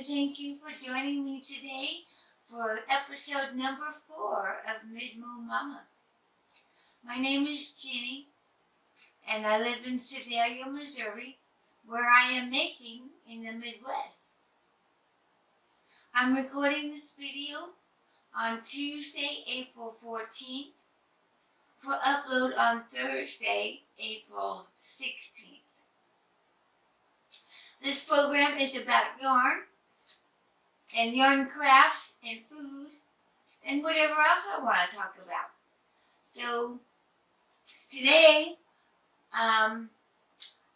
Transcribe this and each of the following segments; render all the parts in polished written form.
to thank you for joining me today for episode number 4 of Midmo Mama. My name is Jenny, and I live in Sedalia, Missouri, where I am making in the Midwest. I'm recording this video on Tuesday, April 14th, for upload on Thursday, April 16th. This program is about yarn and yarn crafts and food and whatever else I want to talk about. So today I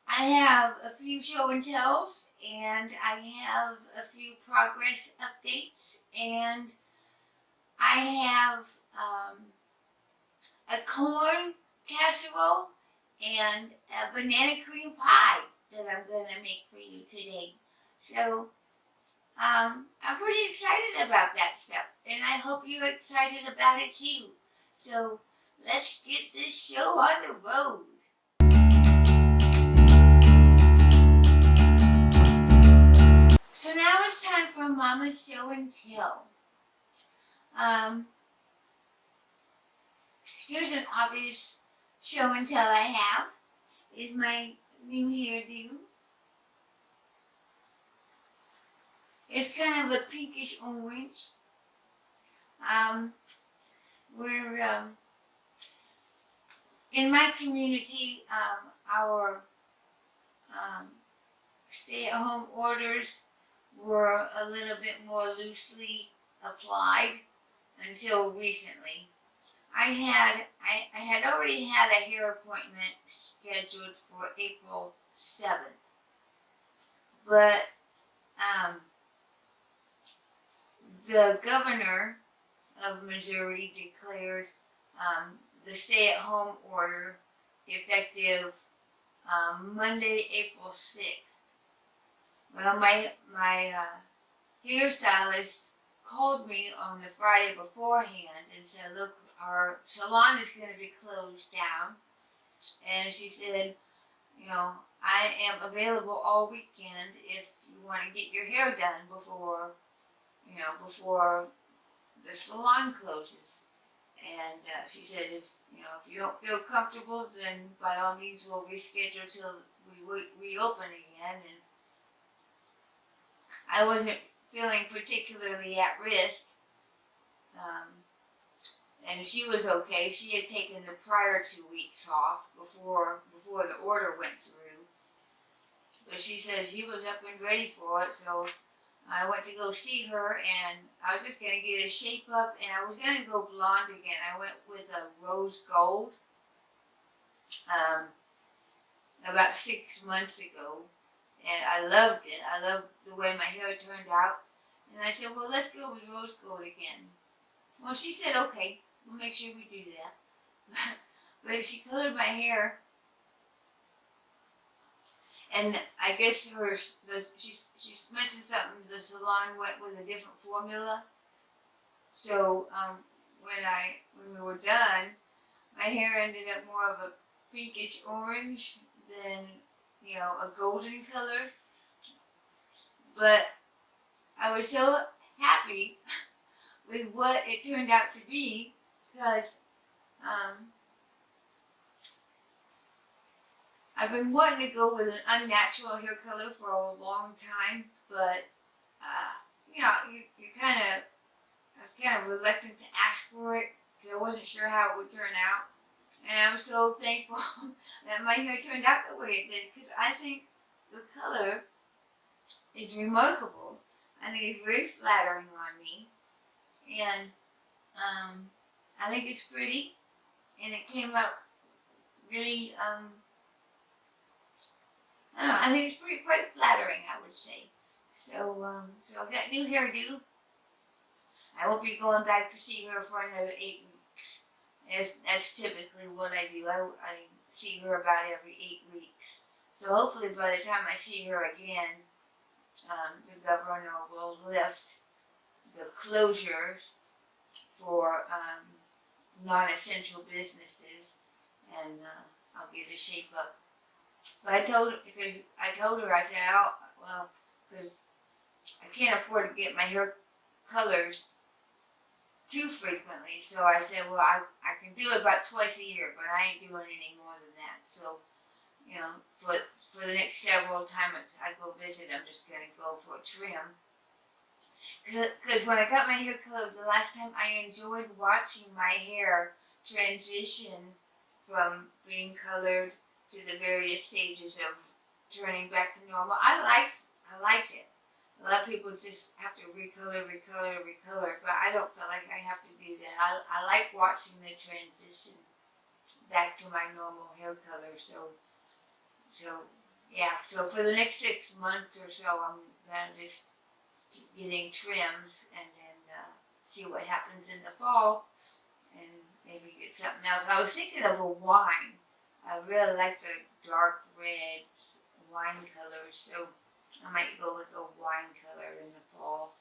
have a few show and tells, and I have a few progress updates, and I have a corn casserole and a banana cream pie that I'm going to make for you today. So I'm pretty excited about that stuff, and I hope you're excited about it too. So let's get this show on the road. So now it's time for Mama's show and tell. Here's an obvious show and tell I have, is my new hairdo. It's kind of a pinkish orange. We're in my community, our stay-at-home orders were a little bit more loosely applied until recently. I had already had a hair appointment scheduled for April 7th, but the governor of Missouri declared the stay-at-home order effective Monday, April 6th. Well, my hairstylist called me on the Friday beforehand and said, look, our salon is going to be closed down. And she said, you know, I am available all weekend if you want to get your hair done before the salon closes. And she said, if you don't feel comfortable, then by all means we'll reschedule till we reopen again. And I wasn't feeling particularly at risk. And she was okay. She had taken the prior 2 weeks off before the order went through. But she said she was up and ready for it, so I went to go see her, and I was just going to get a shape up, and I was going to go blonde again. I went with a rose gold about 6 months ago, and I loved it. I loved the way my hair turned out. And I said, well, let's go with rose gold again. Well, she said, okay, we'll make sure we do that. But she colored my hair. And I guess she mentioned something, the salon went with a different formula. So when we were done, my hair ended up more of a pinkish orange than, a golden color. But I was so happy with what it turned out to be, because I've been wanting to go with an unnatural hair color for a long time, but I was kind of reluctant to ask for it because I wasn't sure how it would turn out. And I'm so thankful that my hair turned out the way it did, because I think the color is remarkable. I think it's very flattering on me, and I think it's pretty, and it came out really, I think it's quite flattering, I would say. So I've got new hairdo. I won't be going back to see her for another 8 weeks. That's typically what I do. I see her about every 8 weeks. So hopefully by the time I see her again, the governor will lift the closures for non-essential businesses, and I'll get a shape up. But I told her, I said, because I can't afford to get my hair colored too frequently. So I said, well, I can do it about twice a year, but I ain't doing any more than that. So, you know, for the next several times I go visit, I'm just going to go for a trim. Because when I got my hair colored the last time, I enjoyed watching my hair transition from being colored to the various stages of turning back to normal. I liked it. A lot of people just have to recolor, but I don't feel like I have to do that. I like watching the transition back to my normal hair color. So yeah. So for the next 6 months or so, I'm gonna just keep getting trims and then see what happens in the fall and maybe get something else. I was thinking of a wine. I really like the dark reds, wine colors, so I might go with a wine color in the fall.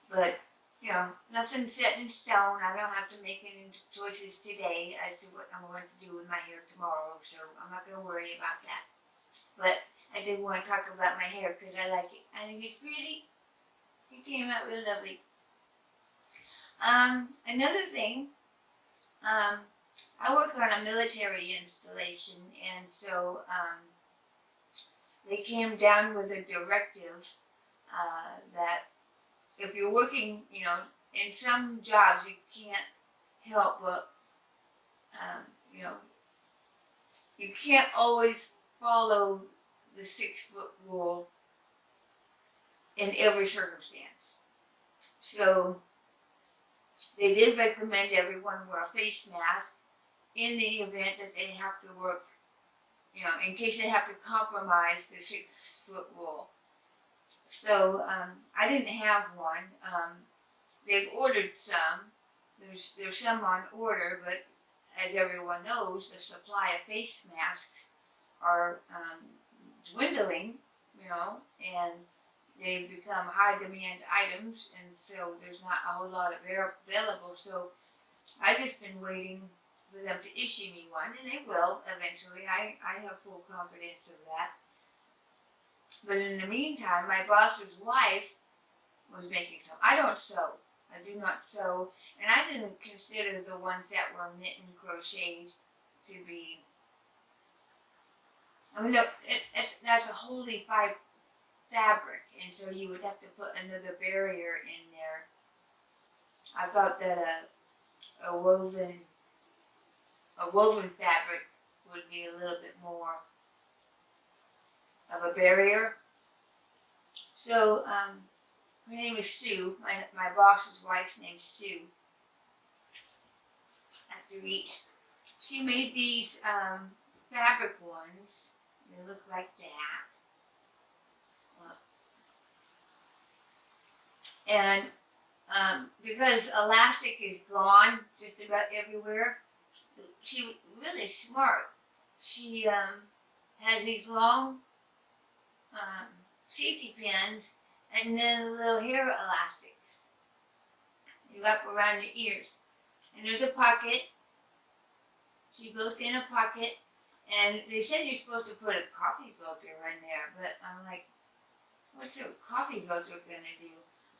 But, you know, nothing's set in stone. I don't have to make any choices today as to what I'm going to do with my hair tomorrow, so I'm not going to worry about that. But I did want to talk about my hair because I like it. I think it's pretty. It came out really lovely. Another thing, I work on a military installation, and so they came down with a directive that if you're working, you know, in some jobs you can't help but, you know, you can't always follow the 6-foot rule in every circumstance. So they did recommend everyone wear a face mask in the event that they have to work, you know, in case they have to compromise the 6-foot rule. So I didn't have one. They've ordered some. There's some on order, but as everyone knows, the supply of face masks are dwindling, you know, and they've become high demand items, and so there's not a whole lot available. So I've just been waiting for them to issue me one, and they will eventually. I have full confidence of that. But in the meantime, my boss's wife was making some. I don't sew. I do not sew, and I didn't consider the ones that were knit and crocheted to be. I mean, that's a wholly fabric, and so you would have to put another barrier in there. I thought that a woven fabric would be a little bit more of a barrier. So her name is Sue. My boss's wife's name's Sue. After each, she made these fabric ones. They look like that. And because elastic is gone just about everywhere, she was really smart. She has these long safety pins and then little hair elastics you wrap around your ears. And there's a pocket. She built in a pocket, and they said you're supposed to put a coffee filter in there, but I'm like, what's a coffee filter gonna do?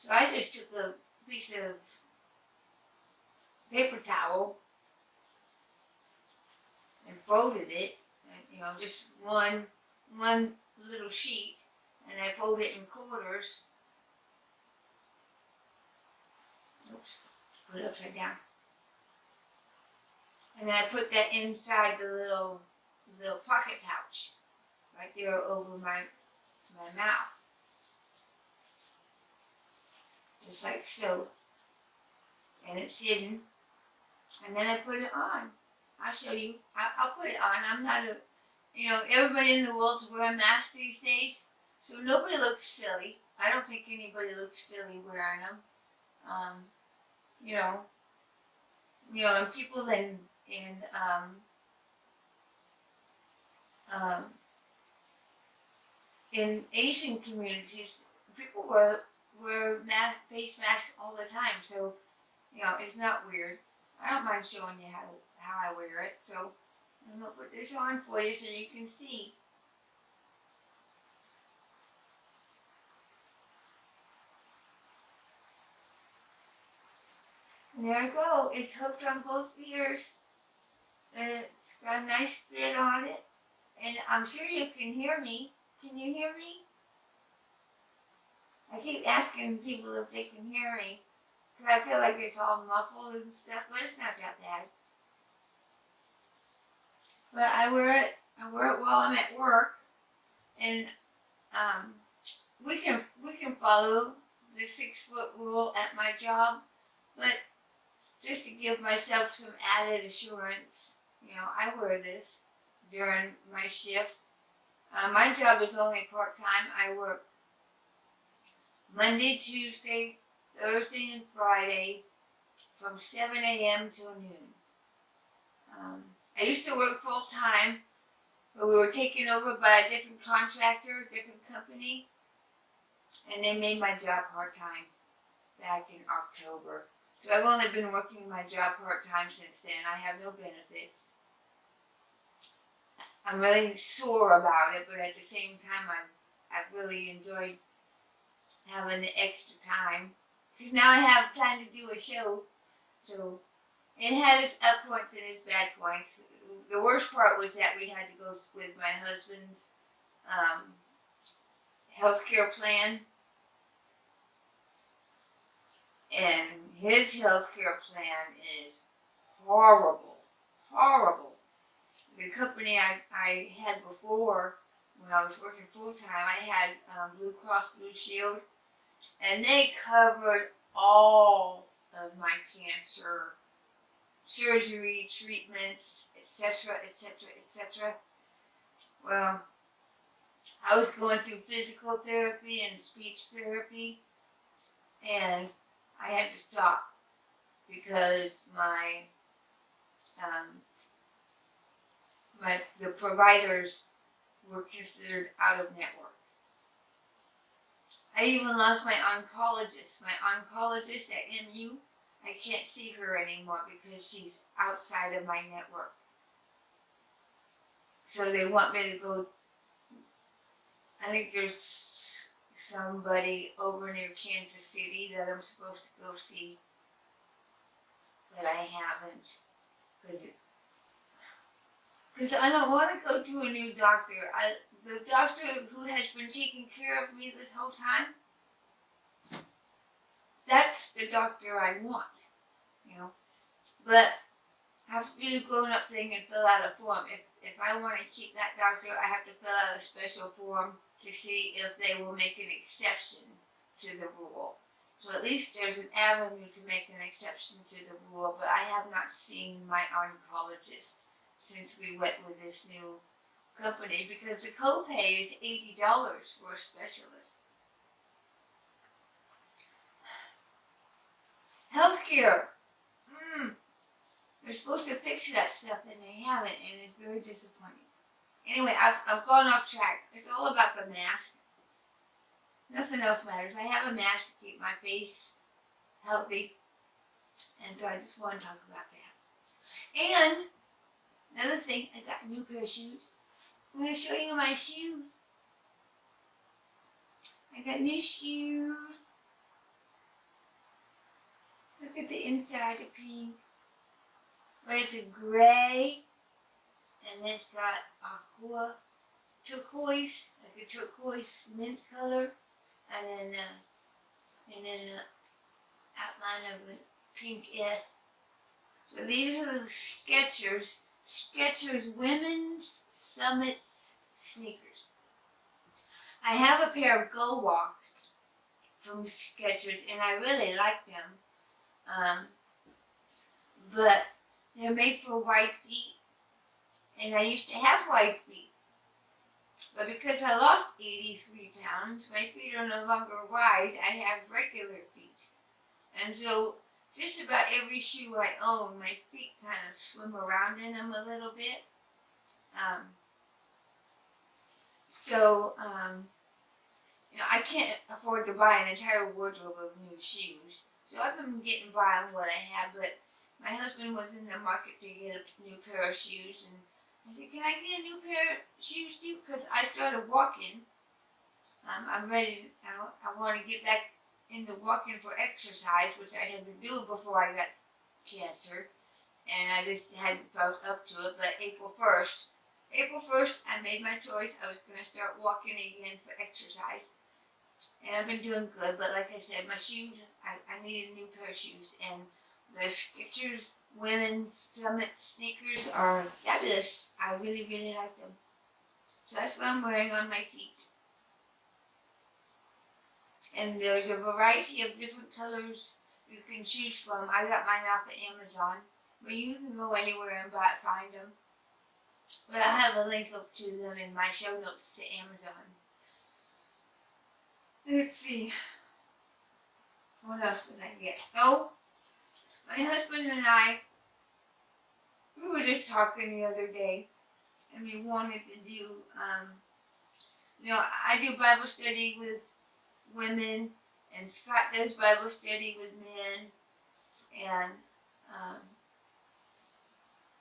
So I just took a piece of paper towel and folded it, and, you know, just one little sheet, and I fold it in quarters. Oops, put it upside down. And then I put that inside the little pocket pouch right there over my mouth. Just like so. And it's hidden. And then I put it on. I'll show you. I'll put it on. I'm not a, you know, everybody in the world's wearing masks these days. So nobody looks silly. I don't think anybody looks silly wearing them. You know, and people in Asian communities, people wear face masks all the time. So, you know, it's not weird. I don't mind showing you how I wear it. So I'm gonna put this on for you so you can see. And there I go. It's hooked on both ears. And it's got a nice fit on it. And I'm sure you can hear me. Can you hear me? I keep asking people if they can hear me. Because I feel like it's all muffled and stuff, but it's not that bad. But I wear it while I'm at work. And we can follow the 6-foot rule at my job, but just to give myself some added assurance, I wear this during my shift. My job is only part-time. I work Monday, Tuesday, Thursday, and Friday from 7 a.m. till noon. I used to work full-time, but we were taken over by a different contractor, a different company, and they made my job part-time back in October. So I've only been working my job part-time since then. I have no benefits. I'm really sore about it, but at the same time, I've really enjoyed having the extra time. Because now I have time to do a show. So it had its up points and its bad points. The worst part was that we had to go with my husband's healthcare plan. And his healthcare plan is horrible. Horrible. The company I had before, when I was working full-time, I had Blue Cross Blue Shield. And they covered all of my cancer, surgery, treatments, etc., etc., etc. Well, I was going through physical therapy and speech therapy, and I had to stop because the providers were considered out of network. I even lost my oncologist. My oncologist at MU, I can't see her anymore because she's outside of my network. So they want me to go, I think there's somebody over near Kansas City that I'm supposed to go see, but I haven't, because I don't want to go to a new doctor. The doctor who has been taking care of me this whole time, that's the doctor I want, But I have to do the grown-up thing and fill out a form. If I want to keep that doctor, I have to fill out a special form to see if they will make an exception to the rule. So at least there's an avenue to make an exception to the rule, but I have not seen my oncologist since we went with this new company because the copay is $80 for a specialist. Healthcare. They're supposed to fix that stuff and they haven't, and it's very disappointing. Anyway, I've gone off track. It's all about the mask. Nothing else matters. I have a mask to keep my face healthy, and so I just want to talk about that. And another thing, I got a new pair of shoes. I'm going to show you my shoes. I got new shoes. Look at the inside, the pink. But it's a gray, and it's got aqua turquoise, like a turquoise mint color, and then an outline of a pink S. So these are the Skechers Women's Summit sneakers. I have a pair of Go Walks from Skechers, and I really like them. But they're made for white feet, and I used to have white feet. But because I lost 83 pounds, my feet are no longer wide, I have regular feet. And so just about every shoe I own, my feet kind of swim around in them a little bit. I can't afford to buy an entire wardrobe of new shoes. So I've been getting by on what I have, but my husband was in the market to get a new pair of shoes, and I said, can I get a new pair of shoes too? Because I started walking. I'm ready, I want to get back into walking for exercise, which I had been doing before I got cancer, and I just hadn't felt up to it. But April 1st, I made my choice. I was going to start walking again for exercise, and I've been doing good. But like I said, my shoes, I need a new pair of shoes, and the Skechers Women's Summit sneakers are fabulous. I really, really like them. So that's what I'm wearing on my feet. And there's a variety of different colors you can choose from. I got mine off of Amazon, but you can go anywhere and find them. But I have a link up to them in my show notes to Amazon. Let's see. What else did I get? Oh, my husband and I, we were just talking the other day, and we wanted to do, I do Bible study with women, and Scott does Bible study with men, and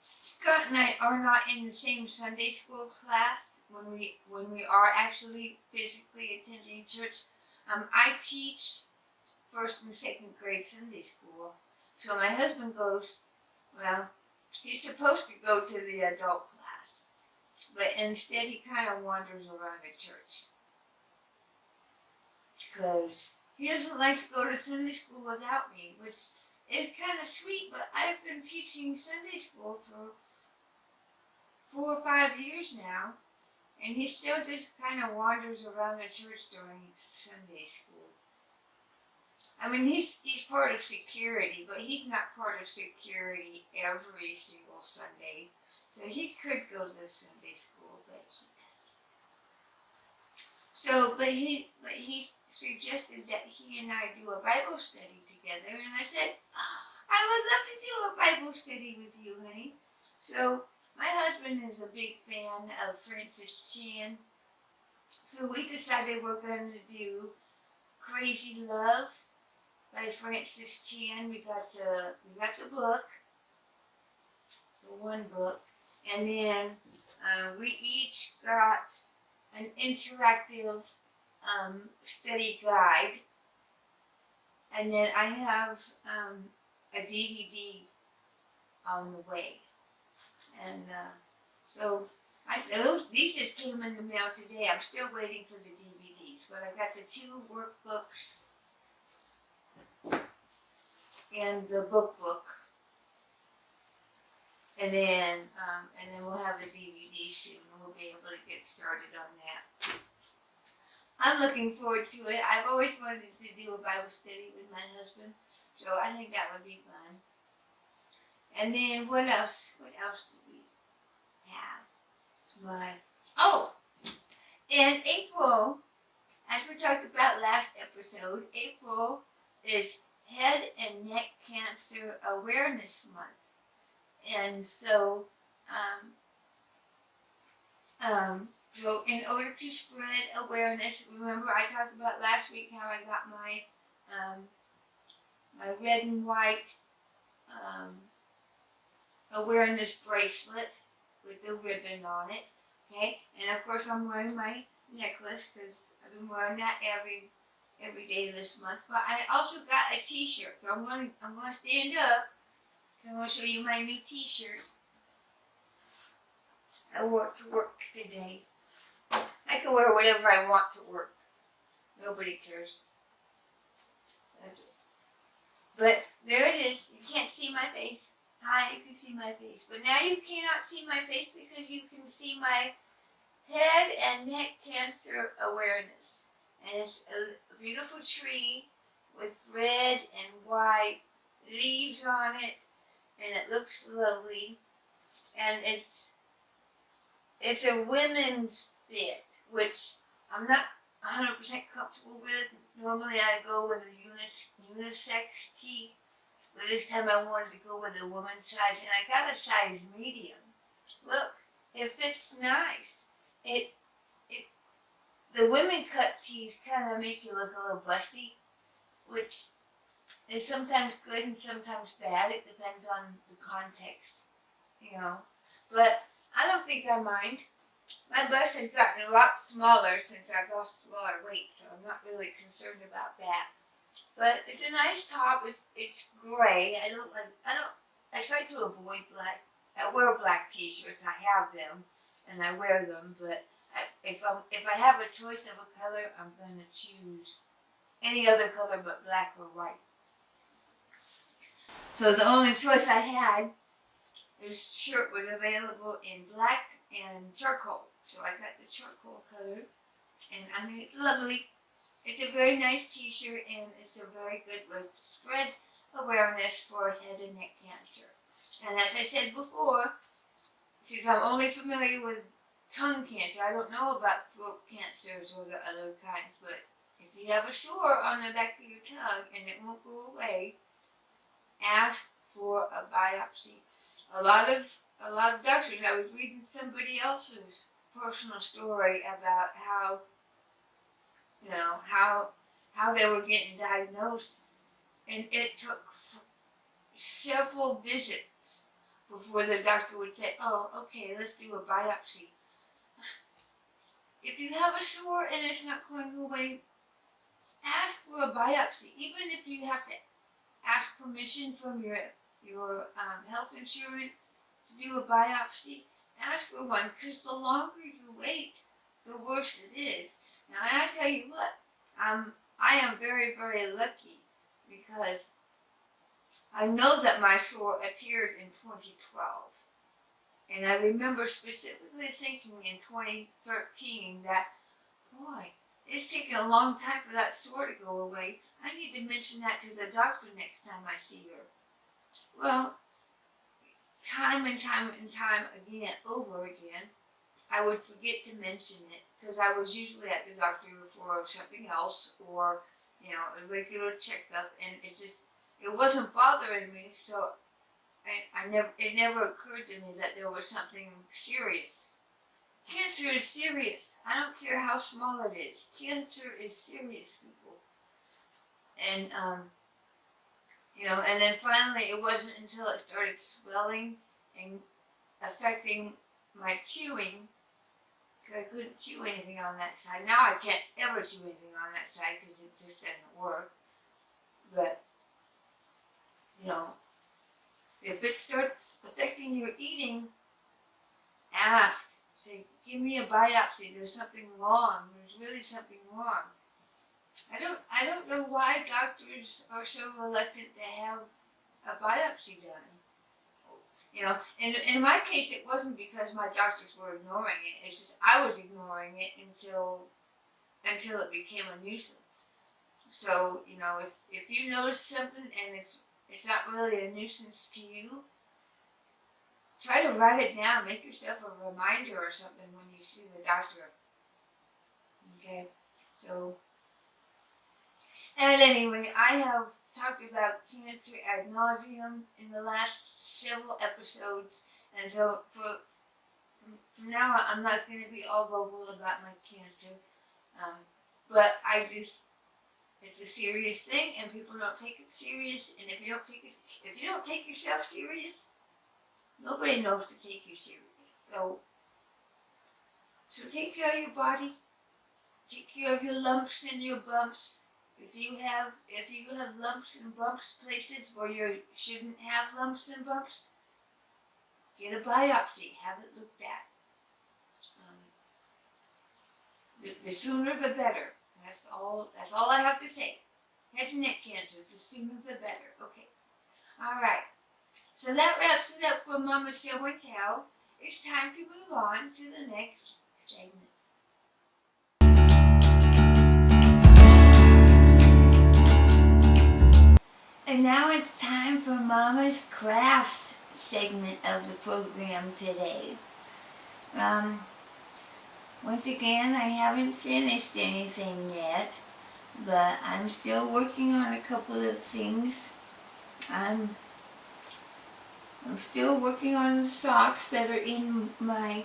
Scott and I are not in the same Sunday school class when we are actually physically attending church. I teach first and second grade Sunday school, so my husband goes. Well, he's supposed to go to the adult class, but instead he kind of wanders around the church because he doesn't like to go to Sunday school without me, which is kind of sweet. But I've been teaching Sunday school for 4 or 5 years now, and he still just kind of wanders around the church during Sunday school. I mean, he's part of security, but he's not part of security every single Sunday. So he could go to the Sunday school, but he doesn't. So, but he suggested that he and I do a Bible study together, and I said, I would love to do a Bible study with you, honey. So my husband is a big fan of Francis Chan, so we decided we're going to do Crazy Love by Francis Chan. We got the book, the one book, and then we each got an interactive study guide, and then I have a DVD on the way, and so these just came in the mail today. I'm still waiting for the DVDs, but I got the 2 workbooks and the book, and then we'll have the DVD soon, and we'll be able to get started on that. I'm looking forward to it. I've always wanted to do a Bible study with my husband, so I think that would be fun. And then what else? What else do we have? In April, as we talked about last episode, April is Head and Neck Cancer Awareness Month. And so, so in order to spread awareness, remember I talked about last week how I got my my red and white awareness bracelet with the ribbon on it. Okay, and of course I'm wearing my necklace because I've been wearing that every day this month. But I also got a T-shirt, so I'm going to stand up. I'm going to show you my new T-shirt. I wore it to work today. I can wear whatever I want to work. Nobody cares. But there it is. You can't see my face. Hi, you can see my face. But now you cannot see my face because you can see my head and neck cancer awareness. And it's a beautiful tree with red and white leaves on it. And it looks lovely. And it's a women's fit, which I'm not 100% comfortable with. Normally I go with a unisex tee, but this time I wanted to go with a woman's size, and I got a size medium. Look, it fits nice. The women cut tees kind of make you look a little busty, which is sometimes good and sometimes bad. It depends on the context, But I don't think I mind. My bust has gotten a lot smaller since I've lost a lot of weight, so I'm not really concerned about that. But it's a nice top. It's gray. I try to avoid black. I wear black t-shirts. I have them, and I wear them. But if I have a choice of a color, I'm gonna choose any other color but black or white. So the only choice I had, this shirt was available in black and charcoal. So I got the charcoal color, and I mean it's lovely. It's a very nice t-shirt, and it's a very good way to spread awareness for head and neck cancer. And as I said before, since I'm only familiar with tongue cancer, I don't know about throat cancers or the other kinds, but if you have a sore on the back of your tongue and it won't go away, ask for a biopsy. A lot of doctors, I was reading somebody else's personal story about how, you know, how they were getting diagnosed, and it took several visits before the doctor would say, oh, okay, let's do a biopsy. If you have a sore and it's not going away, ask for a biopsy. Even if you have to ask permission from your health insurance to do a biopsy, ask for one, because the longer you wait, the worse it is. Now, and I tell you what, I am very, very lucky, because I know that my sore appeared in 2012. And I remember specifically thinking in 2013 that, boy, it's taken a long time for that sore to go away. I need to mention that to the doctor next time I see her. Well, time and time and time again, over again, I would forget to mention it, because I was usually at the doctor for something else, or, you know, a regular checkup, and it wasn't bothering me, so it never occurred to me that there was something serious. Cancer is serious. I don't care how small it is. Cancer is serious, people. And, you know, and then finally it wasn't until it started swelling and affecting my chewing, because I couldn't chew anything on that side. Now I can't ever chew anything on that side because it just doesn't work. But, you know, if it starts affecting your eating, ask. Say, give me a biopsy. There's something wrong. There's really something wrong. I don't know why doctors are so reluctant to have a biopsy done. You know, in my case, it wasn't because my doctors were ignoring it. It's just I was ignoring it until it became a nuisance. So, you know, if you notice something and it's not really a nuisance to you, try to write it down. Make yourself a reminder or something when you see the doctor. Okay? So, and anyway, I have talked about cancer ad nauseum in the last several episodes, and so from now on, I'm not going to be all vocal about my cancer, but it's a serious thing, and people don't take it serious, and if you don't take yourself serious, nobody knows to take you serious. So take care of your body, take care of your lumps and your bumps. If you have lumps and bumps places where you shouldn't have lumps and bumps, get a biopsy, have it looked at. The sooner the better. That's all I have to say. Head and neck cancer, the sooner the better. Okay. All right. So that wraps it up for Mama Show and Tell. It's time to move on to the next segment. And now it's time for Mama's Crafts segment of the program today. Once again, I haven't finished anything yet, but I'm still working on a couple of things. I'm still working on the socks that are in my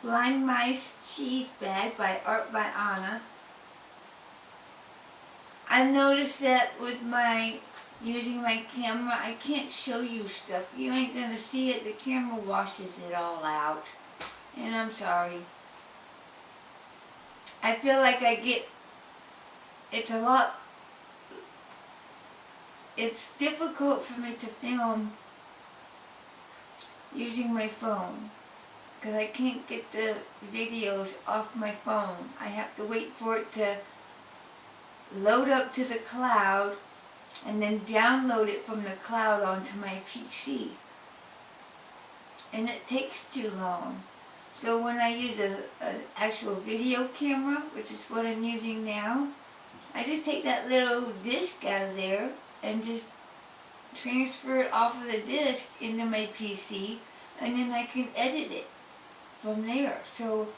Blind Mice Cheese Bag by Art by Anna. I've noticed that with using my camera, I can't show you stuff. You ain't gonna see it. The camera washes it all out. And I'm sorry. I feel like it's difficult for me to film using my phone, because I can't get the videos off my phone. I have to wait for it to load up to the cloud and then download it from the cloud onto my PC. And it takes too long. So when I use an actual video camera, which is what I'm using now, I just take that little disc out of there and just transfer it off of the disc into my PC, and then I can edit it from there. So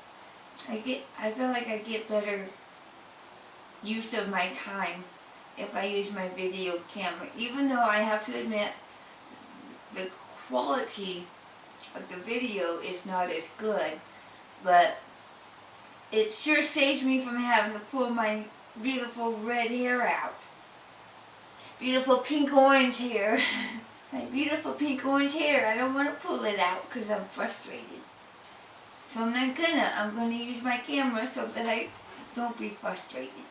I feel like I get better use of my time if I use my video camera, even though I have to admit the quality of the video is not as good, but it sure saves me from having to pull my beautiful red hair out. Beautiful pink orange hair. My beautiful pink orange hair. I don't want to pull it out because I'm frustrated. So I'm not gonna. I'm gonna use my camera so that I don't be frustrated.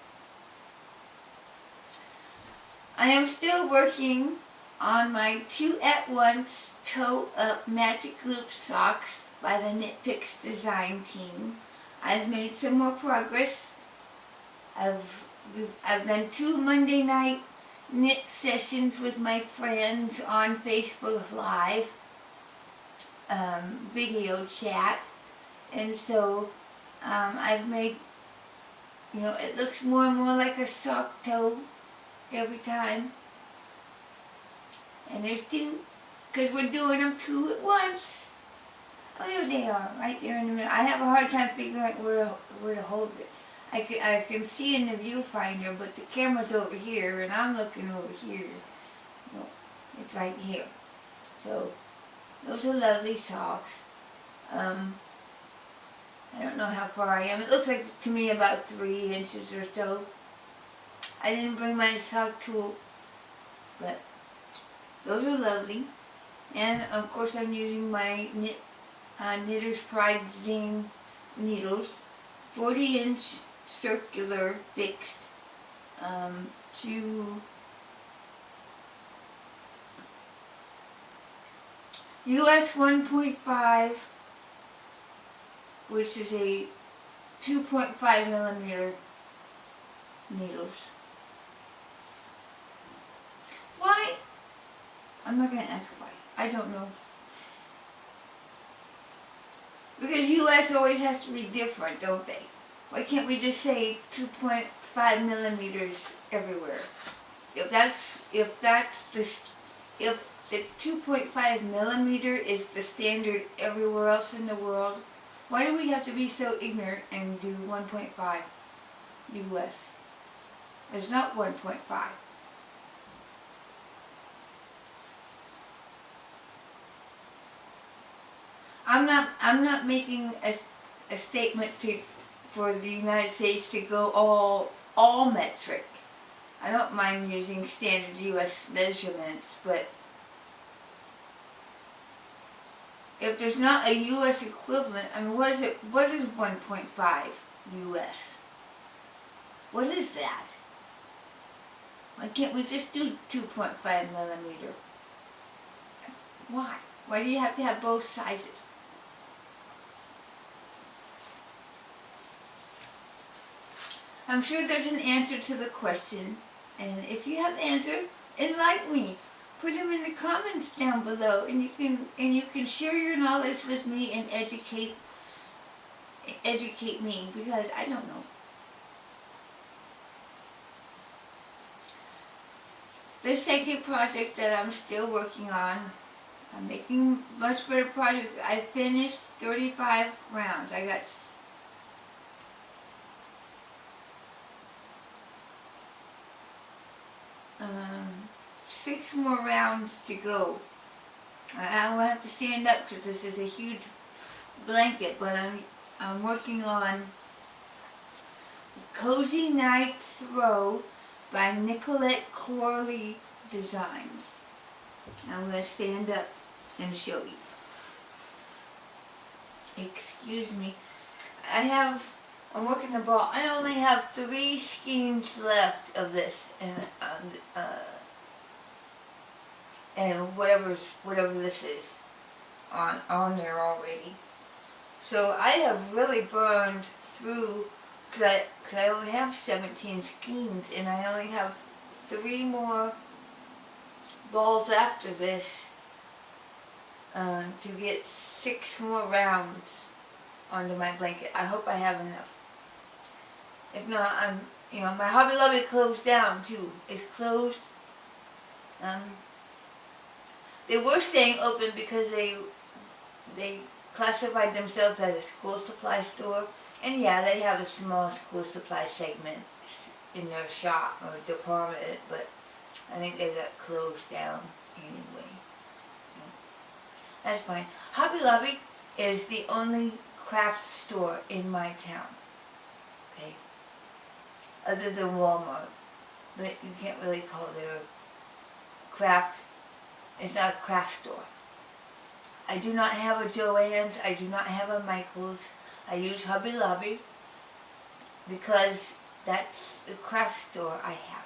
I am still working on my 2-at-once toe-up magic loop socks by the Knit Picks design team. I've made some more progress. I've done 2 Monday night knit sessions with my friends on Facebook Live video chat, and so I've made, it looks more and more like a sock toe every time. And there's 2, because we're doing them 2 at once. Oh, there they are, right there in the middle. I have a hard time figuring out where to hold it. I can see in the viewfinder, but the camera's over here, and I'm looking over here. No, it's right here. So, those are lovely socks. I don't know how far I am. It looks like to me about 3 inches or so. I didn't bring my sock tool, but those are lovely. And of course I'm using my Knitter's Pride Zing needles, 40-inch circular fixed, to US 1.5, which is a 2.5 millimeter needles. Why? I'm not going to ask why. I don't know. Because US always has to be different, don't they? Why can't we just say 2.5 millimeters everywhere? If the 2.5 millimeter is the standard everywhere else in the world, why do we have to be so ignorant and do 1.5 US? There's not 1.5. I'm not making a statement for the United States to go all metric. I don't mind using standard US measurements, but if there's not a US equivalent, I mean, what is 1.5 US? What is that? Why can't we just do 2.5 millimeter? Why? Why do you have to have both sizes? I'm sure there's an answer to the question, and if you have the answer, enlighten me. Put them in the comments down below, and you can share your knowledge with me and educate me, because I don't know. The second project that I'm still working on, I'm making much better progress. I finished 35 rounds. I got 6 more rounds to go. I will have to stand up because this is a huge blanket, but I'm working on Cozy Night Throw by Nicolette Corley Designs. I'm going to stand up and show you. Excuse me. I'm working the ball. I only have 3 skeins left of this, and whatever this is. on there already. So I have really burned through, because I only have 17 skeins, and I only have 3 more balls after this to get 6 more rounds onto my blanket. I hope I have enough. If not, my Hobby Lobby closed down too. It's closed. They were staying open because they classified themselves as a school supply store, and yeah, they have a small school supply segment in their shop or department, but I think they got closed down anyway. So that's fine. Hobby Lobby is the only craft store in my town, okay? Other than Walmart, but you can't really call their craft. It's not a craft store. I do not have a Joann's. I do not have a Michael's. I use Hobby Lobby because that's the craft store I have.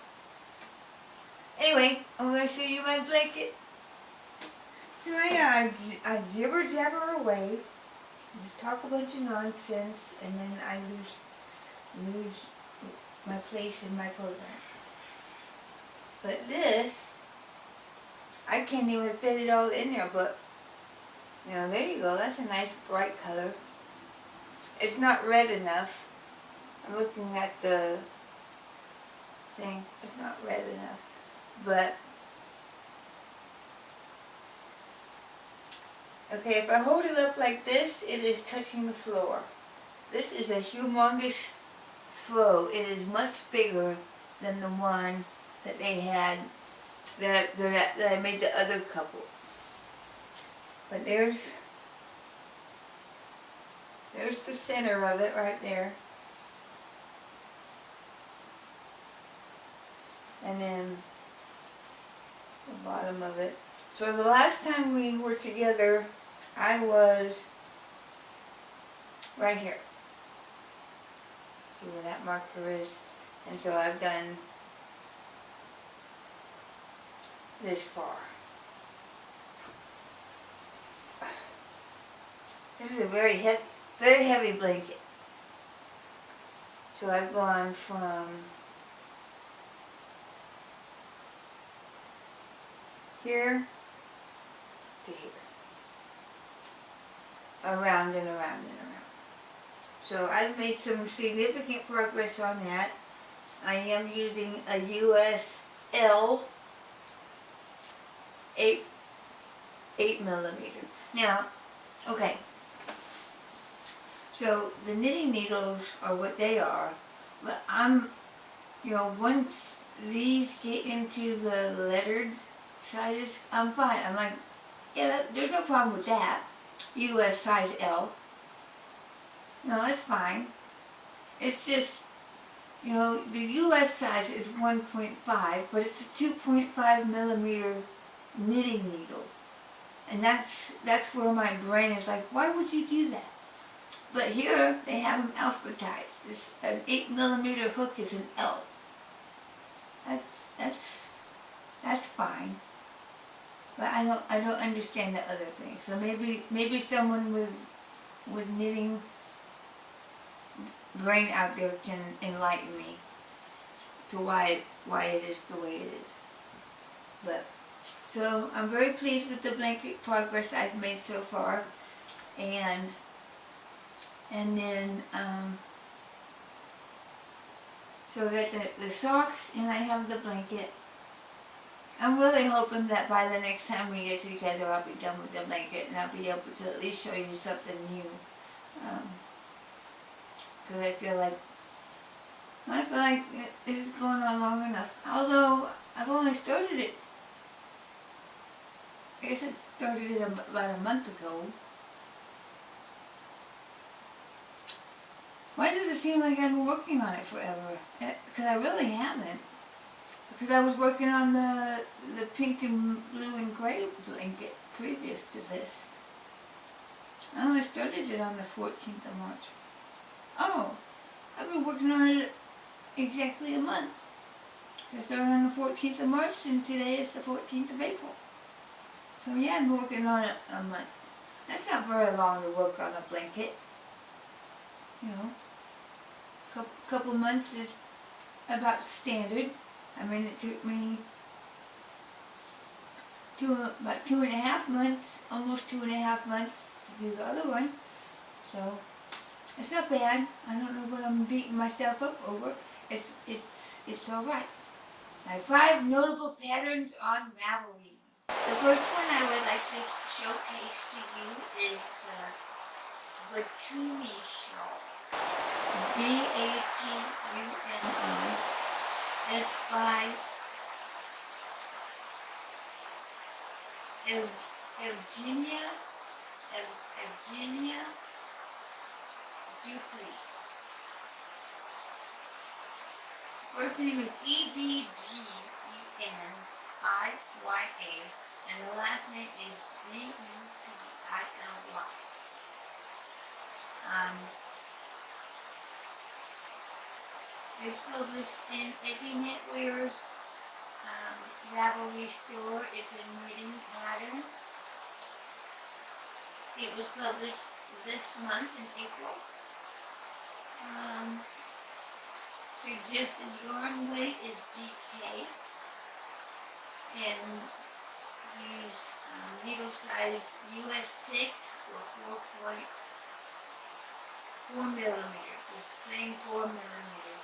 Anyway, I'm going to show you my blanket. Here I jibber jabber away, just talk a bunch of nonsense, and then I lose my place in my program. But this, I can't even fit it all in there, but there you go. That's a nice bright color. It's not red enough. I'm looking at the thing. It's not red enough. But, okay, if I hold it up like this, it is touching the floor. This is a humongous throw. It is much bigger than the one that they had, that I made the other couple. But there's the center of it right there. And then the bottom of it. So the last time we were together, I was right here. See where that marker is? And so I've done this far. This is a very heavy blanket. So I've gone from here to here. Around and around and around. So I've made some significant progress on that. I am using a USL 8 millimeter. Now, okay. So the knitting needles are what they are, but once these get into the lettered sizes, I'm fine. I'm like, yeah, there's no problem with that. US size L. No, it's fine. It's just, the US size is 1.5, but it's a 2.5 millimeter knitting needle. And that's where my brain is like, why would you do that? But here, they have them alphabetized. An 8 millimeter hook is an L. That's fine. But I don't understand the other thing. So maybe someone with knitting brain out there can enlighten me to why it is the way it is. But so I'm very pleased with the blanket progress I've made so far, and then so that the socks, and I have the blanket. I'm really hoping that by the next time we get together, I'll be done with the blanket and I'll be able to at least show you something new. Because I feel like this is going on long enough. Although I've only started it. I guess I started it about a month ago. Why does it seem like I've been working on it forever? Because I really haven't. Because I was working on the pink and blue and gray blanket previous to this. I only started it on the 14th of March. Oh, I've been working on it exactly a month. I started on the 14th of March and today is the 14th of April. So yeah, I've been working on it a month. That's not very long to work on a blanket. You know, couple months is about standard. I mean, it took me about 2.5 months, almost 2.5 months to do the other one. So it's not bad. I don't know what I'm beating myself up over. It's all right. My 5 notable patterns on Ravelry. The first one I would like to showcase to you is the Batumi shawl. Batuni. It's by Evgenia Dupley. First name is Ebgeniya, and the last name is Dupily. It's published in Eddie Knitwear's Ravelry store. It's a knitting pattern. It was published this month in April. Suggested yarn weight is DK, and use needle size US 6 or 4.4 millimeters, just plain 4 millimeters.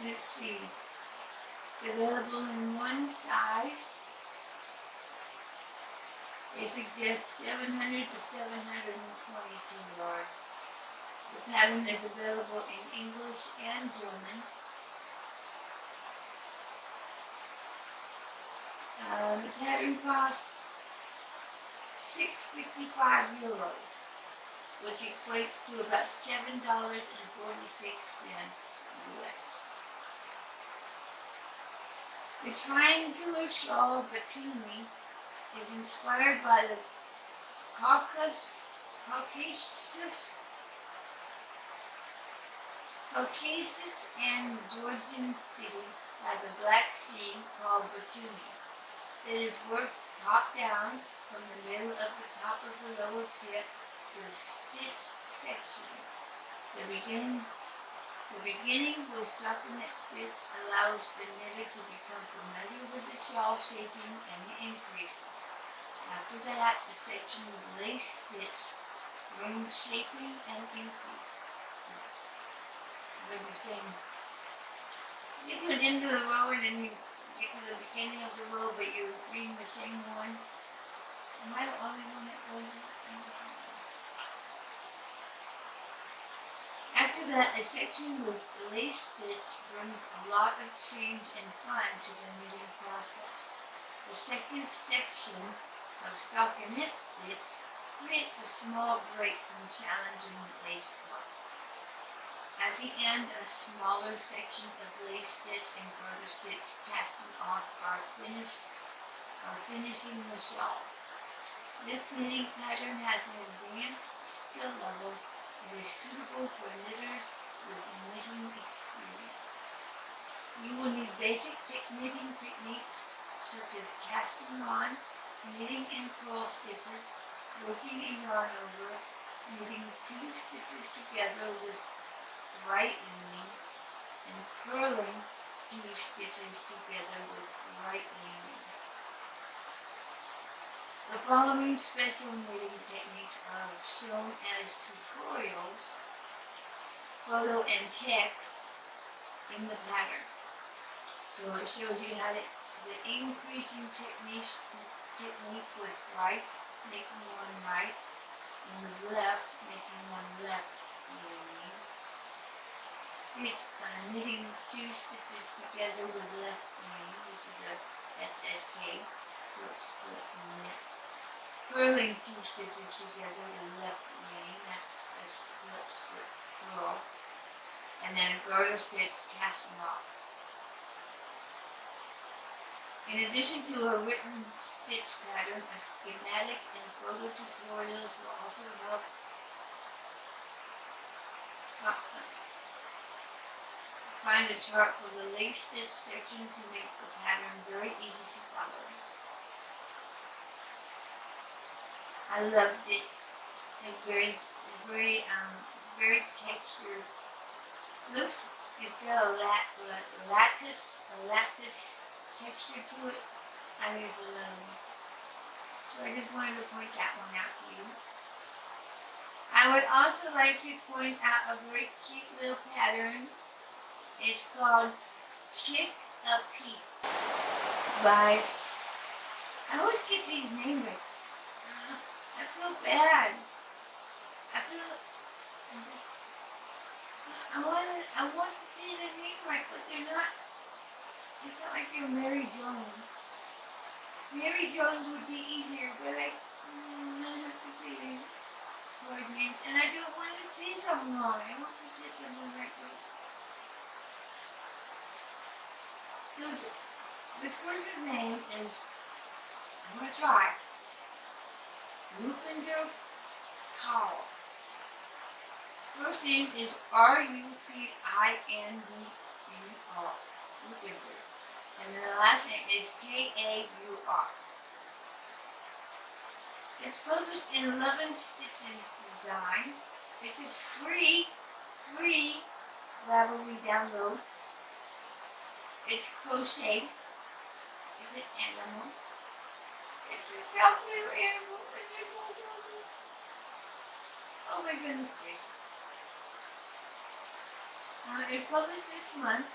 Let's see, it's available in one size. They suggest 700 to 722 yards. The pattern is available in English and German. The pattern costs €6.55, which equates to about $7.46 US. The triangular shawl Batumi is inspired by the Caucasus and Georgian city by the Black Sea called Batumi. It is worked top down from the middle of the top of the lower tip with stitched sections. The beginning with stockinette stitch allows the knitter to become familiar with the shawl shaping and the increases. After that, the section with lace stitch brings shaping and increases. They're the same. You get to an end of the row and then you get to the beginning of the row, but you're reading the same one. Am I the only one that goes in the same one? After that, a section with lace stitch brings a lot of change and fun to the knitting process. The second section of stockinette stitch creates a small break from challenging lace part. At the end, a smaller section of lace stitch and garter stitch casting off are finishing the shawl. This knitting pattern has an advanced skill level and is suitable for knitters with knitting experience. You will need basic knitting techniques such as casting on, knitting and purl stitches, working a yarn over, knitting 2 stitches together with right leaning, and purling 2 stitches together with right leaning. The following special knitting techniques are shown as tutorials, photo and text in the pattern. So it shows you how to the increasing technique with right, making one right, and with left, making one left leaning. Knitting 2 stitches together with left leaning, which is a SSK, slip, slip, knit. Purling 2 stitches together with left leaning, that's a slip, slip, purl. And then a garter stitch casting off. In addition to a written stitch pattern, a schematic and photo tutorials will also help find a chart for the lace stitch section to make the pattern very easy to follow. I loved it. It's very textured. Looks, it's got a lattice texture to it. I think it's lovely. So I just wanted to point that one out to you. I would also like to point out a very cute little pattern. It's called Chick a Peeps by, I always get these names right. I feel bad. I want to say the name right, but they're not. It's not like they're Mary Jones. Mary Jones would be easier, but I have to say the word name, and I don't want to say something wrong. I want to say something right. So this person's name is, I'm going to try, Rupinder Kaur. First name is Rupinder, Rupinder. And then the last name is Kaur. It's published in 11 Stitches Design. It's a free Ravelry download. It's crocheted. It's an animal. It's a soft little animal, and they're so adorable. Oh my goodness gracious. It's published this month.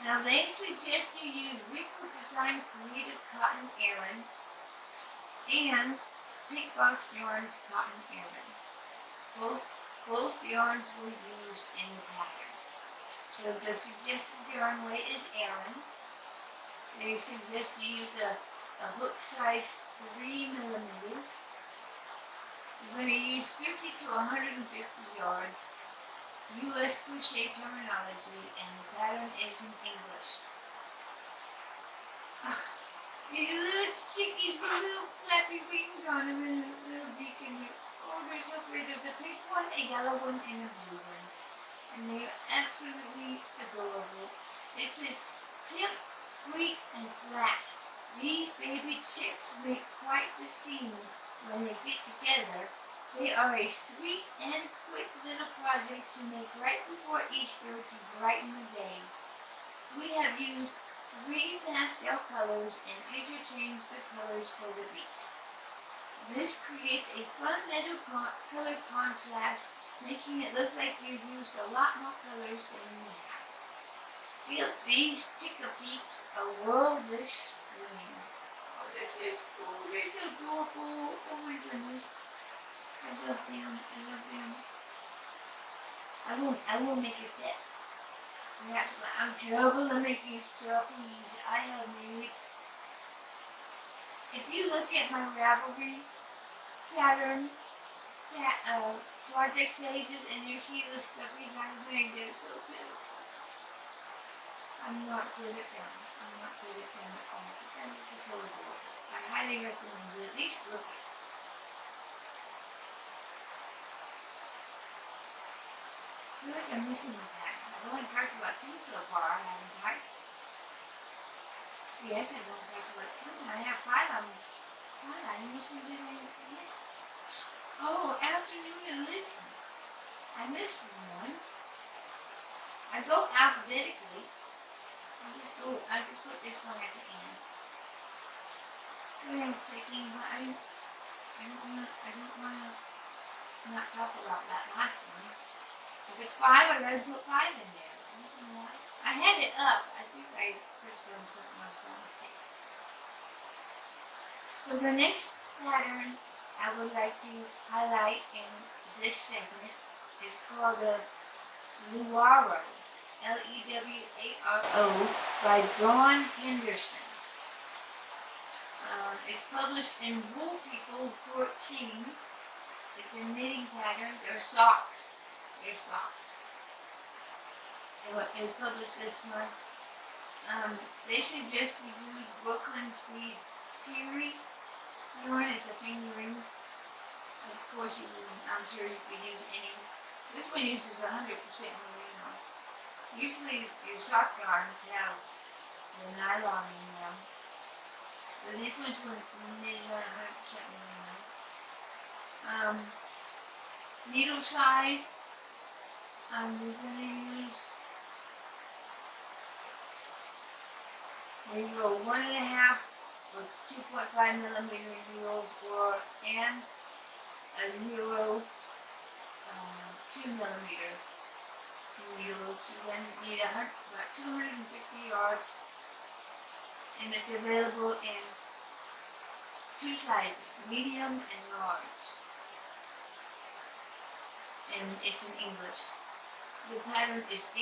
Now they suggest you use Rico Design Creative Cotton Yarn and Pink Box Yarns Cotton Yarn. Both yarns were used in the pattern. So the suggested yarn weight is Aran. They suggest you use a hook size 3mm. You're going to use 50 to 150 yards. U.S. crochet terminology, and the pattern is in English. These little chickies with little flappy wings on them and a little beak and oh, they're so pretty. There's a pink one, a yellow one, and a blue one. And they are absolutely adorable. It says, pimp, squeak, and flash. These baby chicks make quite the scene when they get together. They are a sweet and quick little project to make right before Easter to brighten the day. We have used 3 pastel colors and interchanged the colors for the beaks. This creates a fun little color contrast, making it look like you've used a lot more colors than you have. Give these Chick-a-Peeps a whirl this spring. Oh, they're so adorable. Oh my goodness. I love them. I will make a set. Perhaps I'm terrible at making stuffies. I have made. If you look at my Ravelry pattern, project pages, and you see the stuffies I've made, they're so beautiful. I'm not good at them. At all. But that is just so adorable. I highly recommend you at least look at it. I feel like I'm missing a pattern. I've only talked about 2 so far, haven't I? Yes, I've only talked about 2. I have 5 of them. I must be doing this. Oh, afternoon and listen. I missed one. I go alphabetically. I just put this one at the end. So I'm taking, I don't want to not talk about that last one. If it's 5, I gotta put 5 in there. I don't know why. I had it up. I think I clicked on something else wrong. So the next pattern I would like to highlight in this segment is called a Lewaro, Lewaro by Dawn Henderson. It's published in Wool People 14. It's a knitting pattern. They're socks. It was published this month. They suggest you use Brooklyn Tweed Peary yarn as the fingering. Of course, I'm sure you could use any. This one uses 100% merino. Usually your sock yarns have the nylon in them, but these ones were knitted on 100% merino. Needle size, we're going to use maybe a 1.5 or 2.5 millimeter needles, and a 2 millimeter needles. You're going to need about 250 yards, and it's available in 2 sizes, medium and large, and it's in English. The pattern is $8.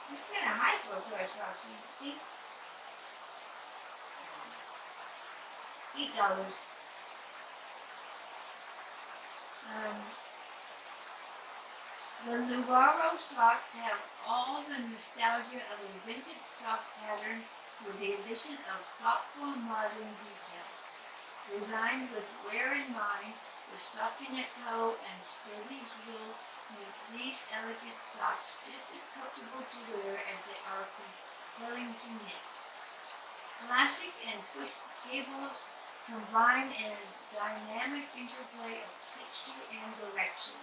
It's kind of high for a pair of socks, you see? $8. The Luvaro socks have all the nostalgia of a vintage sock pattern with the addition of thoughtful modern details. Designed with wear in mind, the stockinette toe and sturdy heel make these elegant socks just as comfortable to wear as they are compelling to knit. Classic and twisted cables combine in a dynamic interplay of texture and direction,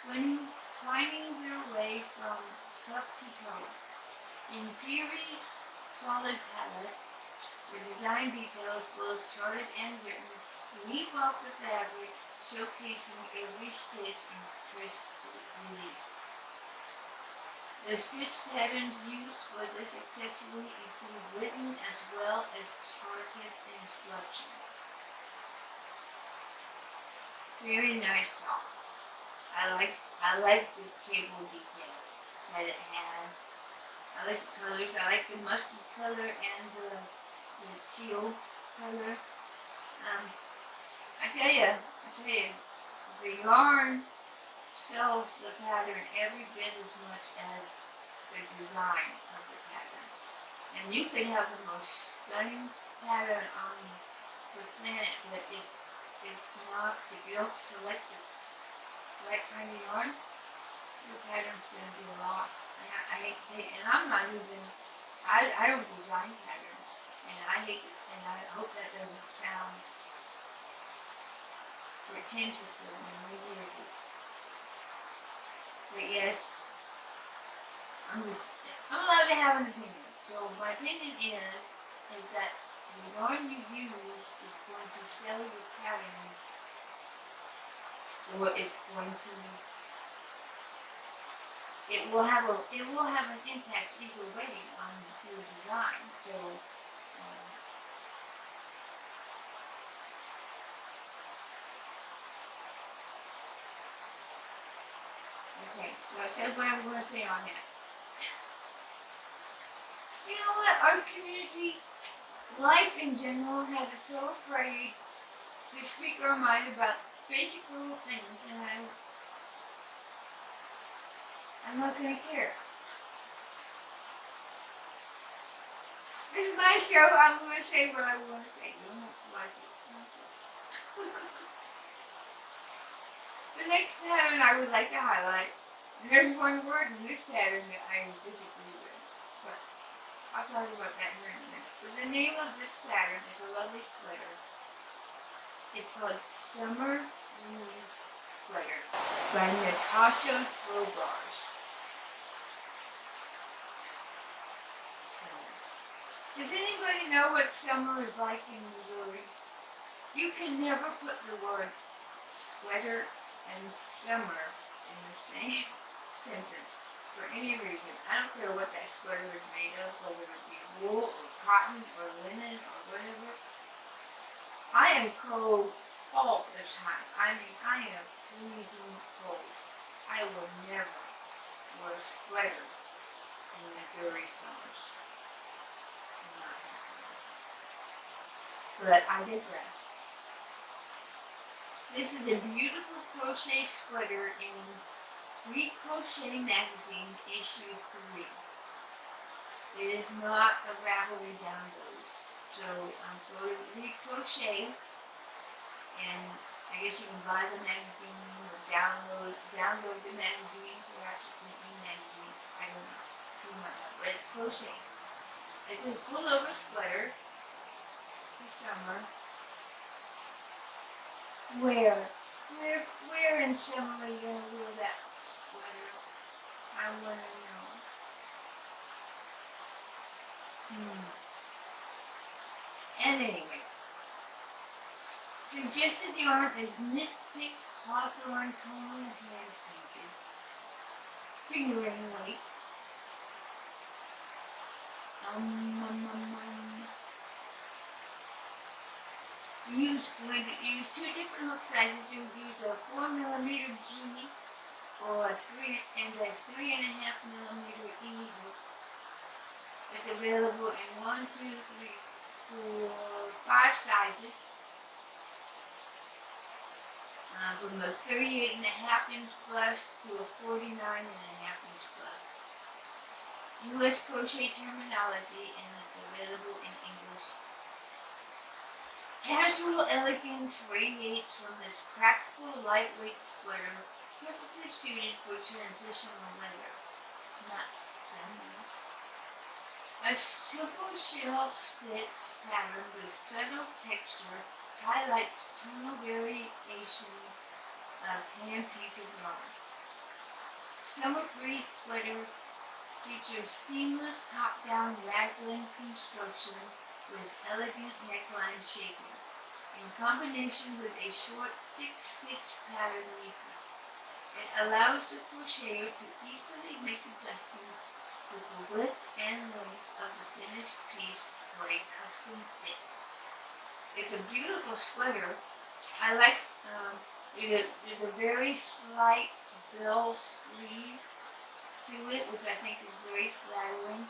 twining their way from cuff to toe. In Peary's solid palette, the design details, both charted and written, leap off the fabric, showcasing every stitch in crisp relief. The stitch patterns used for this accessory include written as well as charted instructions. Very nice socks. I like the cable detail that it had. I like the colors. I like the mustard color and the teal color. I tell you, the yarn sells the pattern every bit as much as the design of the pattern. And you could have the most stunning pattern on the planet, but if you don't select the right kind of yarn, your pattern's going to be lost. I hate to say it, and I'm not even, I don't design patterns, and I hope that doesn't sound pretentious of me, maybe. But yes, I'm allowed to have an opinion. So my opinion is that the yarn you use is going to sell your pattern, or it will have an impact either way on your design. So okay, well, I said what I'm going to say on that. You know what? Our community, life in general, has us so afraid to speak our mind about basic little things, and I'm not going to care. This is my show. I'm going to say what I want to say. You don't have to like it. The next pattern I would like to highlight, and there's one word in this pattern that I disagree with, but I'll talk about that here in a minute. But the name of this pattern is a lovely sweater. It's called Summer Breeze Sweater by Natasha Robarge. Does anybody know what summer is like in Missouri? You can never put the word sweater and summer in the same sentence for any reason. I don't care what that sweater is made of, whether it be wool or cotton or linen or whatever. I am cold all the time. I mean, I am freezing cold. I will never wear a sweater in Missouri summers. But I digress. This is a beautiful crochet sweater in Free Crochet Magazine issue 3. It is not a Ravelry download. So I'm going to recrochet, and I guess you can buy the magazine or download the magazine. Perhaps it's an e-magazine. I don't know. You might know. But it's crochet. It's a pullover sweater for summer. Where in summer are you gonna wear that sweater? I wanna know. And anyway, suggested yarn is Knit Picks Hawthorne Toner Hand Painted. Fingering weight. You're going to use two different hook sizes. You'll use a 4mm G or a 3.5mm E hook. It's available in 1, 2, 3, 4, 5 sizes. From a 38.5-inch plus to a 49.5-inch plus. U.S. crochet terminology, and it's available in English. Casual elegance radiates from this practical, lightweight sweater, perfectly suited for transitional weather, not summer. A simple shell stitch pattern with subtle texture highlights tonal variations of hand-painted yarn. Summer breeze sweater features seamless top-down raglan construction with elegant neckline shaping, in combination with a short 6-stitch pattern weaving. It allows the crocheter to easily make adjustments with the width and length of the finished piece for a custom fit. It's a beautiful sweater. I like, there's a very slight bell sleeve to it, which I think is very flattering.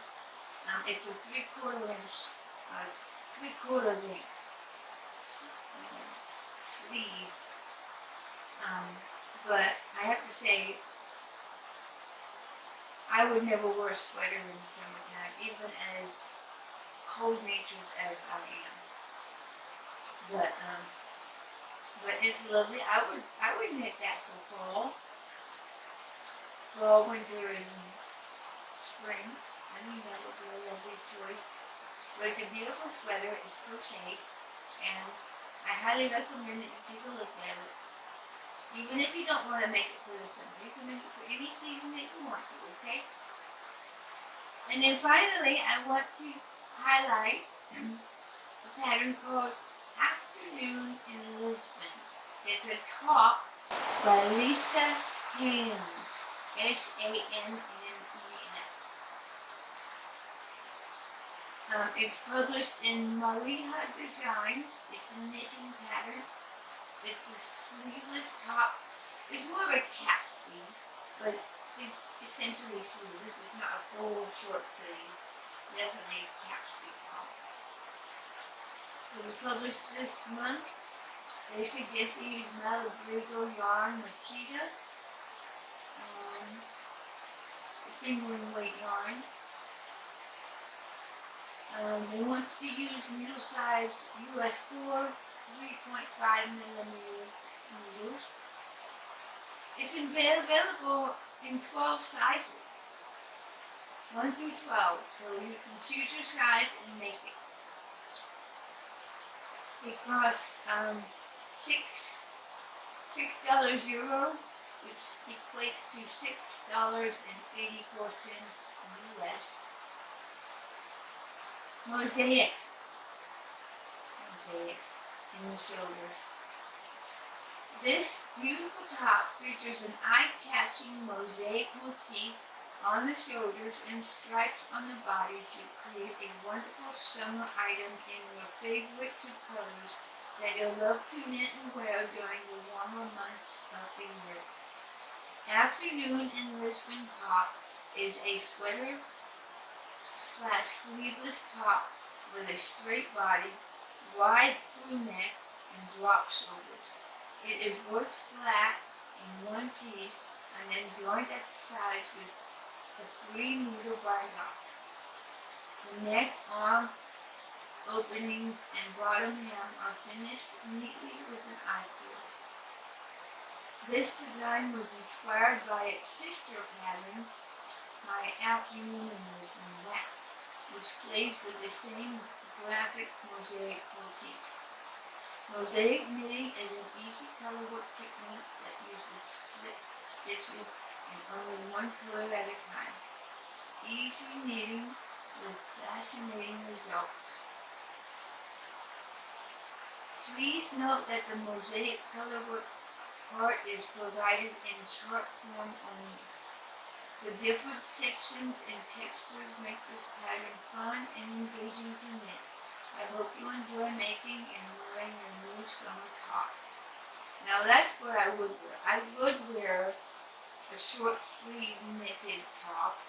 It's a 3/4 inch, 3/4 length sleeve. But I have to say, I would never wear a sweater in the summertime, even as cold-natured as I am. But it's lovely. I would knit that for fall, winter, and spring. I think that would be a lovely choice. But it's a beautiful sweater. It's crochet, and I highly recommend that you take a look at it. Even if you don't want to make it for the summer, you can make it for any season that you want to, okay? And then finally, I want to highlight a pattern called Afternoon in Lisbon. It's a top by Lisa Hannes, Hannes. It's published in Maria Designs. It's a knitting pattern. It's a sleeveless top. It's more of a cap sleeve, but it's essentially sleeveless. It's not a full short sleeve. Definitely a cap sleeve top. It was published this month. They suggest you use Malabrigo yarn Machida. It's a fingering weight yarn. They want to use needle size US 4, 3.5mm needles. It's available in 12 sizes, 1 through 12, so you can choose your size and make it. It costs $6 euro, which equates to $6.84 US. Mosaic in the shoulders. This beautiful top features an eye-catching mosaic motif on the shoulders and stripes on the body to create a wonderful summer item in your favorite two colors that you'll love to knit and wear during the warmer months of the year. Afternoon in Lisbon top is a sweater / sleeveless top with a straight body, wide through neck, and drop shoulders. It is worked flat in one piece and then joined at the sides with a 3-needle by knot. The neck, arm openings, and bottom hem are finished neatly with an eye tool. This design was inspired by its sister pattern, my afternoon enlistment wrap, which plays with the same graphic mosaic motif. Mosaic knitting is an easy color work technique that uses slip stitches in only one color at a time. Easy knitting with fascinating results. Please note that the mosaic colorwork part is provided in chart form only. The different sections and textures make this pattern fun and engaging to knit. I hope you enjoy making and wearing your new summer top. Now that's what I would wear. I would wear a short sleeve knitted top.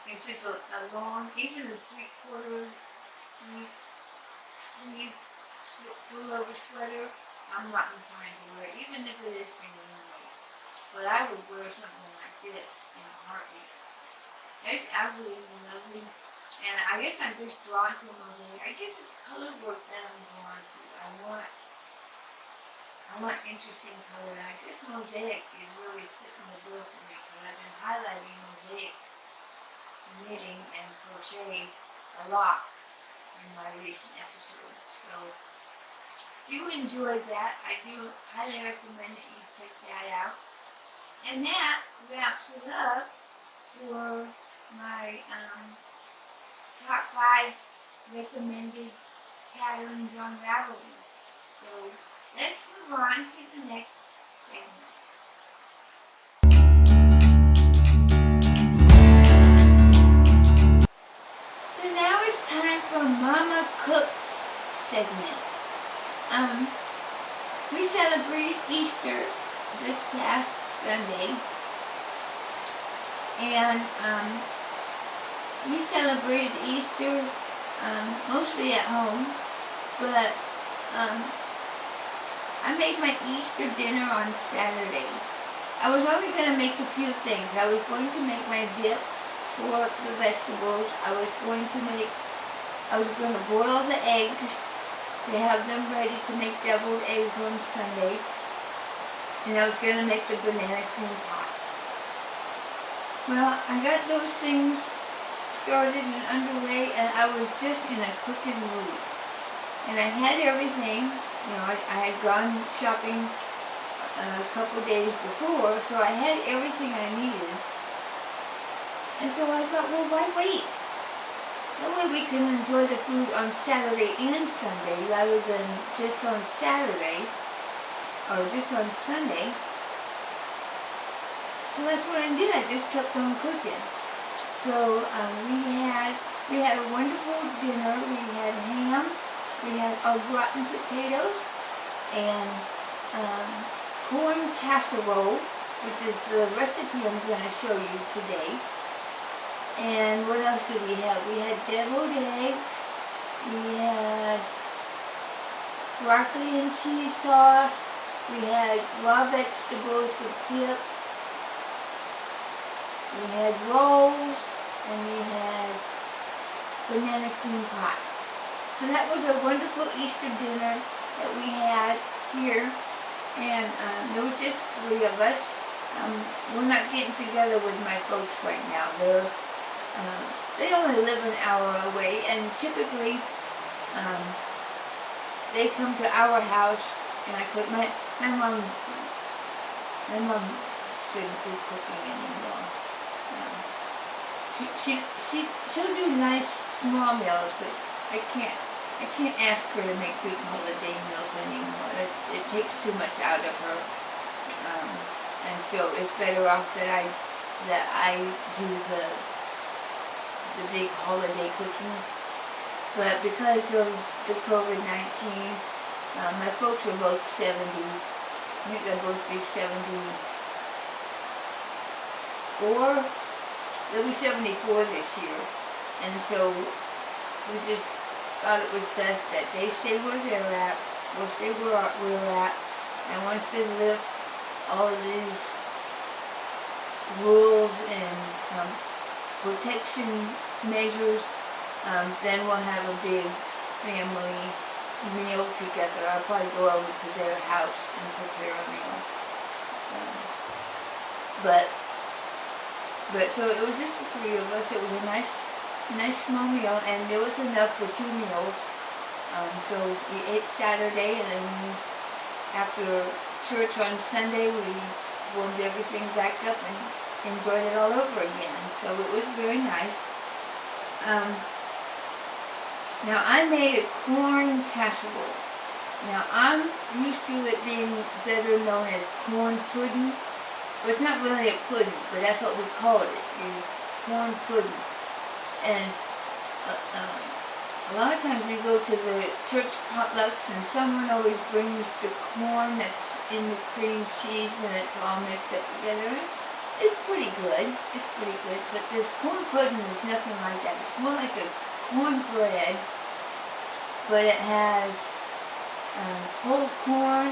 It's just a long, even a 3/4 sleeve pullover sweater. I'm not inclined to wear, even if it is fingerling weight. But I would wear something like this in a heartbeat. It's absolutely lovely. And I guess I'm just drawn to mosaic. I guess it's color work that I'm drawn to. I want interesting color. And I guess mosaic is really fitting the bill for me, because I've been highlighting mosaic knitting and crochet a lot in my recent episodes. So if you enjoyed that, I do highly recommend that you check that out. And that wraps it up for my top 5 recommended patterns on Ravelry. So let's move on to the next segment. So now it's time for Mama Cooks segment. We celebrated Easter this past Sunday, and we celebrated Easter mostly at home, but I made my Easter dinner on Saturday. I was only going to make a few things. I was going to make my dip for the vegetables. I was going to boil the eggs to have them ready to make deviled eggs on Sunday. And I was going to make the banana cream pie. Well, I got those things started and underway, and I was just in a cooking mood. And I had everything, I had gone shopping a couple days before, so I had everything I needed. And so I thought, well, why wait? That way we can enjoy the food on Saturday and Sunday rather than just on Saturday or just on Sunday. So that's what I did. I just kept on cooking. So we had a wonderful dinner. We had ham, we had au gratin potatoes, and corn casserole, which is the recipe I'm going to show you today. And what else did we have? We had deviled eggs, we had broccoli and cheese sauce, we had raw vegetables with dip, we had rolls, and we had banana cream pie. So that was a wonderful Easter dinner that we had here, and there was just 3 of us. We're not getting together with my folks right now. They only live an hour away, and typically they come to our house and I cook. My mom shouldn't be cooking anymore. She'll do nice small meals, but I can't ask her to make big holiday meals anymore. It takes too much out of her, and so it's better off that I do the big holiday cooking. But because of the COVID-19, my folks are both 70. I think they'll both be 74. They'll be 74 this year. And so we just thought it was best that they stay where they're at, we'll stay where we're at, and once they lift all of these rules and protection measures, then we'll have a big family meal together. I'll probably go over to their house and prepare a meal. Um, but so it was just the three of us. It was a nice small meal, and there was enough for 2 meals. So we ate Saturday, and then after church on Sunday, we warmed everything back up and enjoyed it all over again. So it was very nice. Now I made a corn casserole. Now I'm used to it being better known as corn pudding. Well, it's not really a pudding, but that's what we called it, corn pudding. And a lot of times we go to the church potlucks and someone always brings the corn that's in the cream cheese and it's all mixed up together. It's pretty good. It's pretty good. But this corn pudding is nothing like that. It's more like a cornbread, but it has whole corn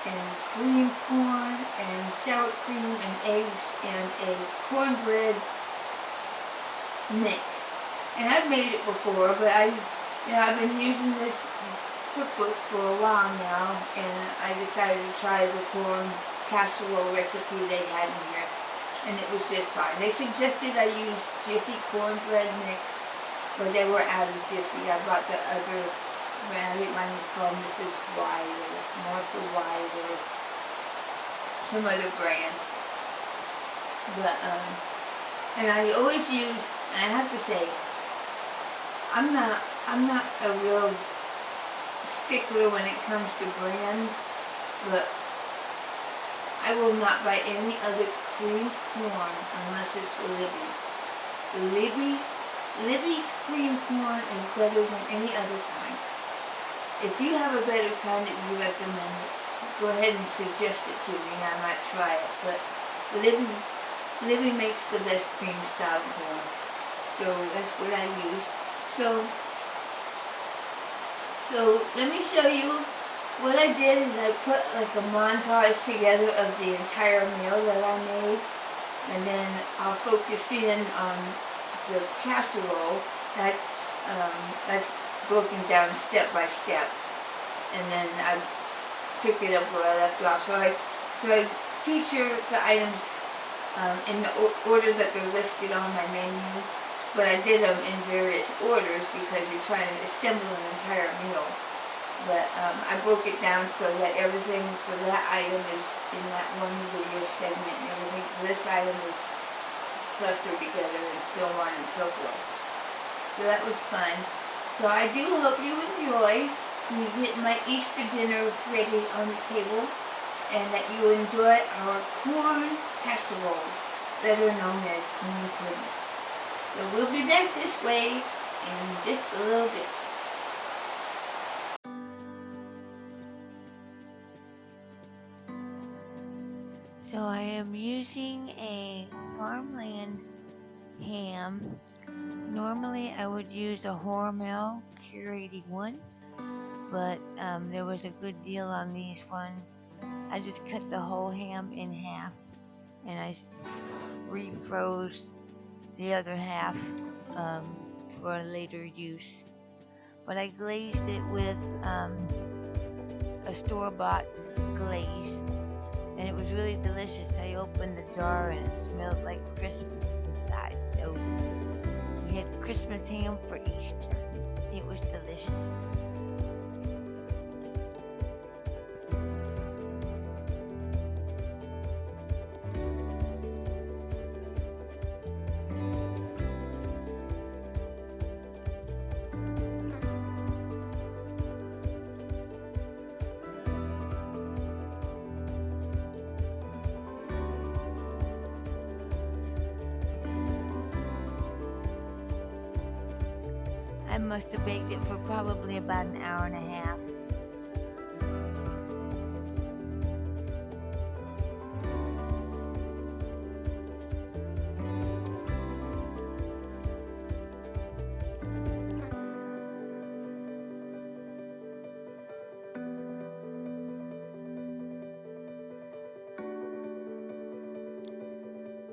and cream corn and sour cream and eggs and a cornbread mix. And I've made it before, but I've been using this cookbook for a while now, and I decided to try the corn casserole recipe they had in here, and it was just fine. They suggested I use Jiffy cornbread mix, but they were out of Jiffy. I bought the other brand. I think mine was called Mrs. White or Martha White or some other brand. But and I always use, and I have to say, I'm not a real stickler when it comes to brand, but I will not buy any other cream corn unless it's Libby. Libby's cream corn is better than any other kind. If you have a better kind that you recommend, go ahead and suggest it to me. I might try it. But Libby makes the best cream style corn. So that's what I use. So let me show you. What I did is I put like a montage together of the entire meal that I made, and then I'll focus in on the casserole. That's broken down step by step, and then I pick it up where I left off. So I feature the items in the order that they're listed on my menu, but I did them in various orders because you're trying to assemble an entire meal. But I broke it down so that everything for that item is in that one video segment, and everything for this item is clustered together, and so on and so forth. So that was fun. So I do hope you enjoy. You get my Easter dinner ready on the table, and that you enjoy our corn casserole, better known as corn pudding. So we'll be back this way in just a little bit. So I am using a farmland ham. Normally I would use a Hormel Cure 81, but there was a good deal on these ones. I just cut the whole ham in half, and I refroze the other half for later use. But I glazed it with a store-bought glaze, and it was really delicious. I opened the jar and it smelled like Christmas inside. So we had Christmas ham for Easter. It was delicious. I must have baked it for probably about an hour and a half.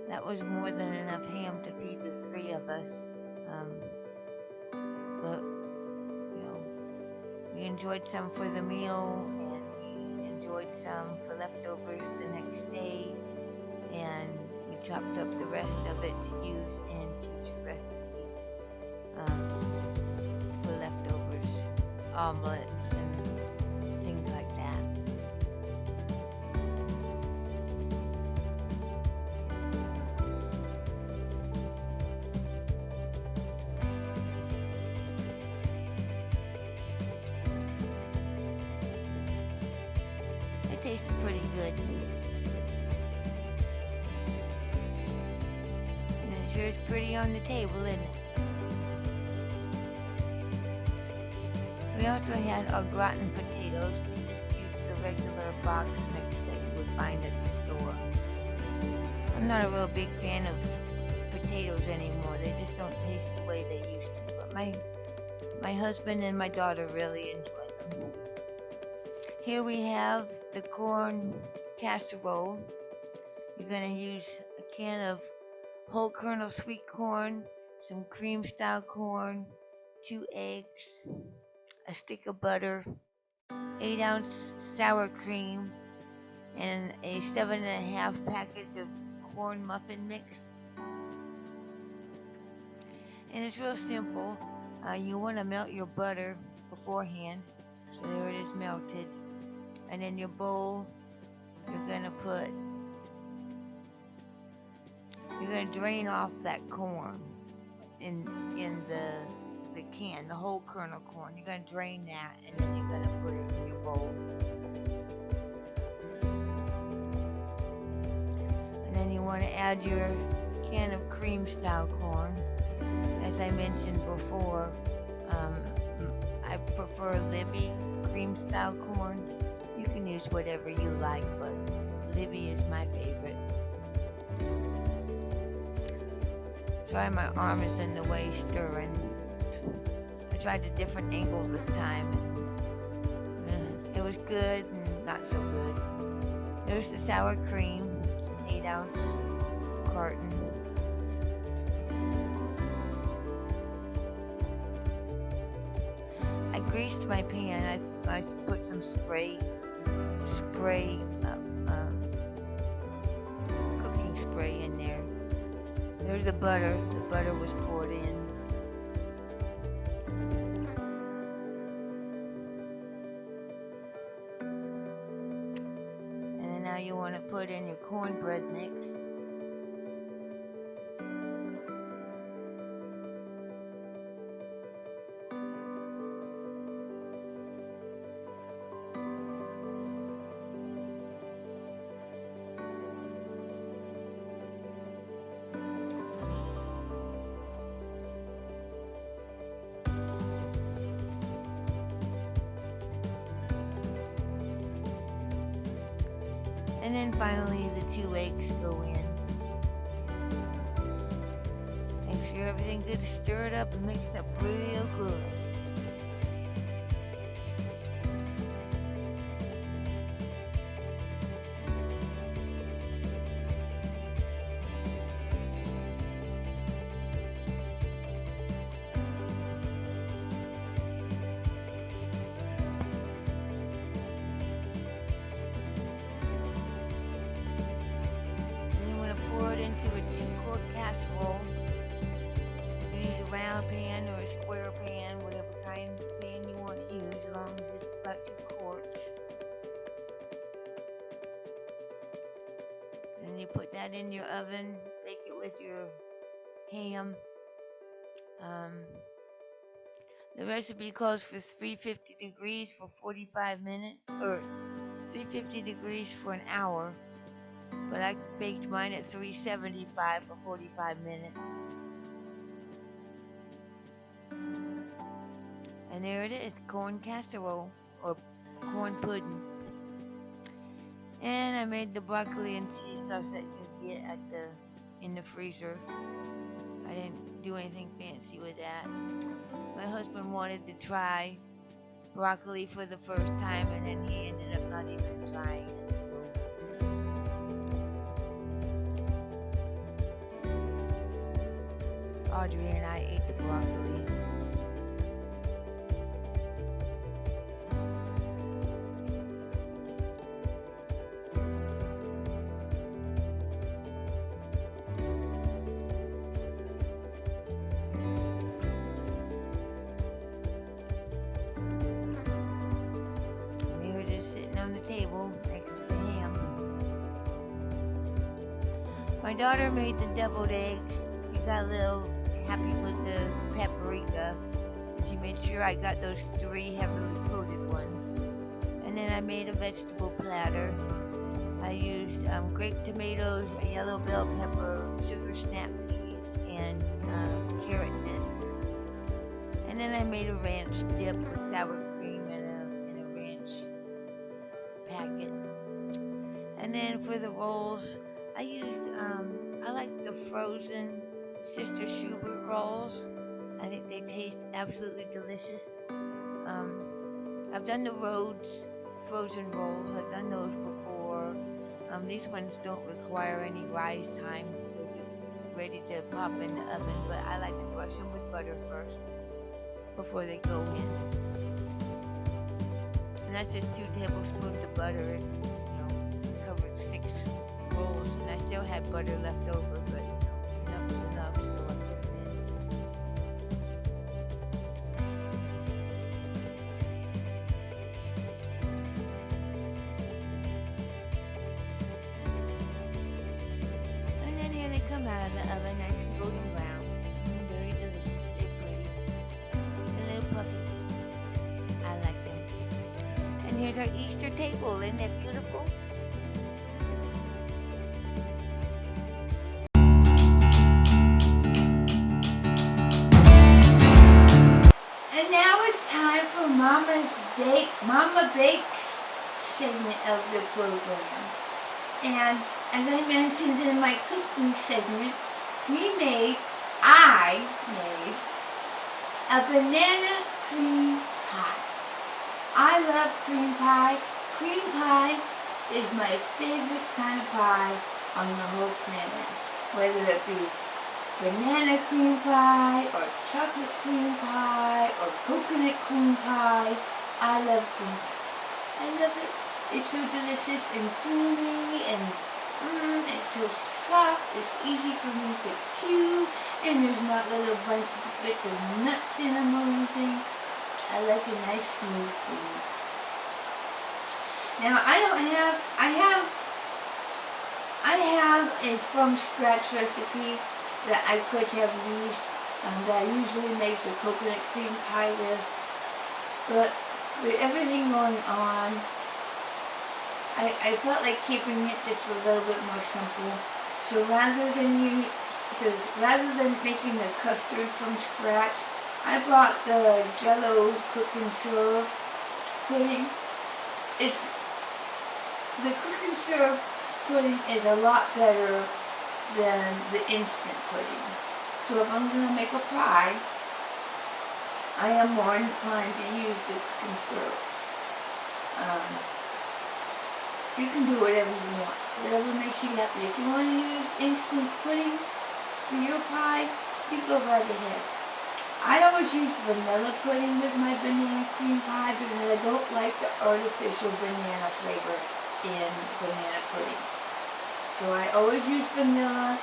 That was more than enough ham to feed the three of us. But we enjoyed some for the meal, and we enjoyed some for leftovers the next day, and we chopped up the rest of it to use in future recipes for leftovers, omelets, and things like that. It tasted pretty good. And it sure is pretty on the table, isn't it? We also had our gratin potatoes. We just used the regular box mix that you would find at the store. I'm not a real big fan of potatoes anymore. They just don't taste the way they used to. But my husband and my daughter really enjoy them. Here we have the corn casserole. You're going to use a can of whole kernel sweet corn, some cream style corn, 2 eggs, a stick of butter, 8-ounce sour cream, and a 7.5 package of corn muffin mix. And it's real simple. You want to melt your butter beforehand. So there it is melted. And in your bowl, you're going to drain off that corn in the can, the whole kernel corn. You're going to drain that, and then you're going to put it in your bowl. And then you want to add your can of cream style corn. As I mentioned before, I prefer Libby cream style corn. You can use whatever you like, but Libby is my favorite. Sorry, my arm is in the way stirring. I tried a different angle this time. It was good and not so good. There's the sour cream. It's an 8-ounce carton. I greased my pan. I put some spray cooking spray in there. There's the butter. The butter was poured in. And then now you want to put in your cornbread mix. And then finally the 2 eggs go in. Make sure everything good is stirred up and mixed up real good. Into a 2-quart casserole. You can use a round pan or a square pan, whatever kind of pan you want to use, as long as it's about 2 quarts. And you put that in your oven, bake it with your ham. The recipe calls for 350 degrees for 45 minutes, or 350 degrees for an hour. But I baked mine at 375 for 45 minutes. And there it is, corn casserole, or corn pudding. And I made the broccoli and cheese sauce that you get in the freezer. I didn't do anything fancy with that. My husband wanted to try broccoli for the first time, and then he ended up not even trying it. Audrey and I ate the broccoli. My daughter made the deviled eggs. She got a little happy with the paprika. And she made sure I got those 3 heavily coated ones. And then I made a vegetable platter. I used grape tomatoes, a yellow bell pepper, sugar snap peas, and carrot discs. And then I made a ranch dip with sour cream and a ranch packet. And then for the rolls, I used, I like the frozen Sister Schubert rolls. I think they taste absolutely delicious. I've done the Rhodes frozen rolls. I've done those before. These ones don't require any rise time. They're just ready to pop in the oven, but I like to brush them with butter first before they go in. And that's just 2 tablespoons of butter. It covered 6 rolls, and I still had butter left over, but enough was enough, so I put it in. And then here they come out of the oven, nice and golden brown. Very delicious, they're pretty. A little puffy. I like them. And here's our Easter table, isn't that beautiful? And now it's time for Mama Bakes segment of the program. And as I mentioned in my cooking segment, I made a banana cream pie. I love cream pie. Cream pie is my favorite kind of pie on the whole planet. Whether it be banana cream pie, or chocolate cream pie, or coconut cream pie. I love cream pie. I love it. It's so delicious and creamy, and it's so soft. It's easy for me to chew, and there's not little bits of nuts in them or anything. I like a nice smooth cream. Now I have a from scratch recipe that I could have used, that I usually make the coconut cream pie with, but with everything going on, I felt like keeping it just a little bit more simple. So rather than making the custard from scratch, I bought the Jell-O Cook and Serve pudding. The Cook and Serve pudding is a lot better than the instant puddings. So if I'm going to make a pie, I am more inclined to use the Cook and Serve. You can do whatever you want, whatever makes you happy. If you want to use instant pudding for your pie, you go right ahead. I always use vanilla pudding with my banana cream pie because I don't like the artificial banana flavor in banana pudding. So I always use vanilla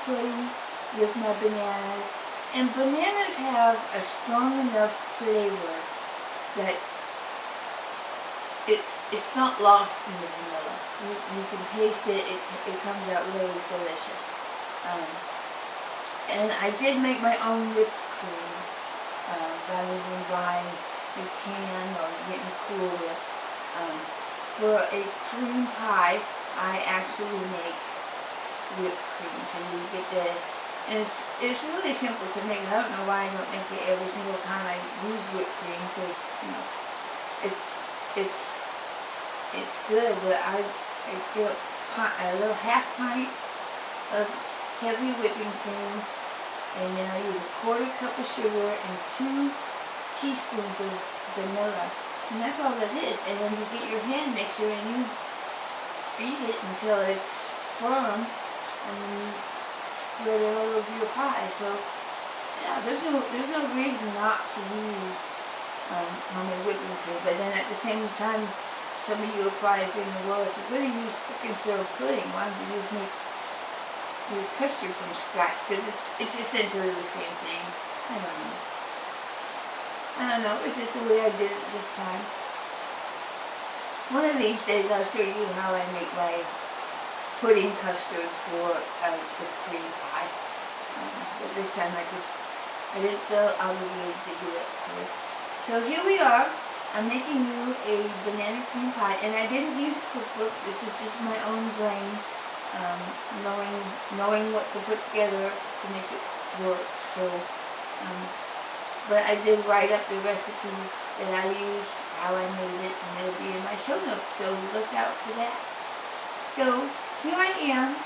pudding with my bananas. And bananas have a strong enough flavor that it's not lost in the vanilla. You can taste it. It comes out really delicious. And I did make my own whipped cream rather than buying a can or getting Cool Whip. For a cream pie, I actually make whipped cream. So you get and it's really simple to make. I don't know why I don't make it every single time I use whipped cream, because it's good. But I get a little half pint of heavy whipping cream, and then I use a 1/4 cup of sugar and 2 teaspoons of vanilla. And that's all it is. And then you get your hand mixer and you beat it until it's firm, and then you spread it all over your pie. So yeah, there's no reason not to use homemade whipping cream. But then at the same time, some of you are probably thinking, well, if you're going to use Cook and Serve pudding, why don't you just make your custard from scratch? Because it's essentially the same thing. I don't know. It's just the way I did it this time. One of these days I'll show you how I make my pudding custard for the cream pie. But this time I didn't feel obligated to do it. So here we are. I'm making you a banana cream pie, and I didn't use a cookbook. This is just my own brain, knowing what to put together to make it work. So, but I did write up the recipe that I used, how I made it, and it'll be in my show notes. So look out for that. So here I am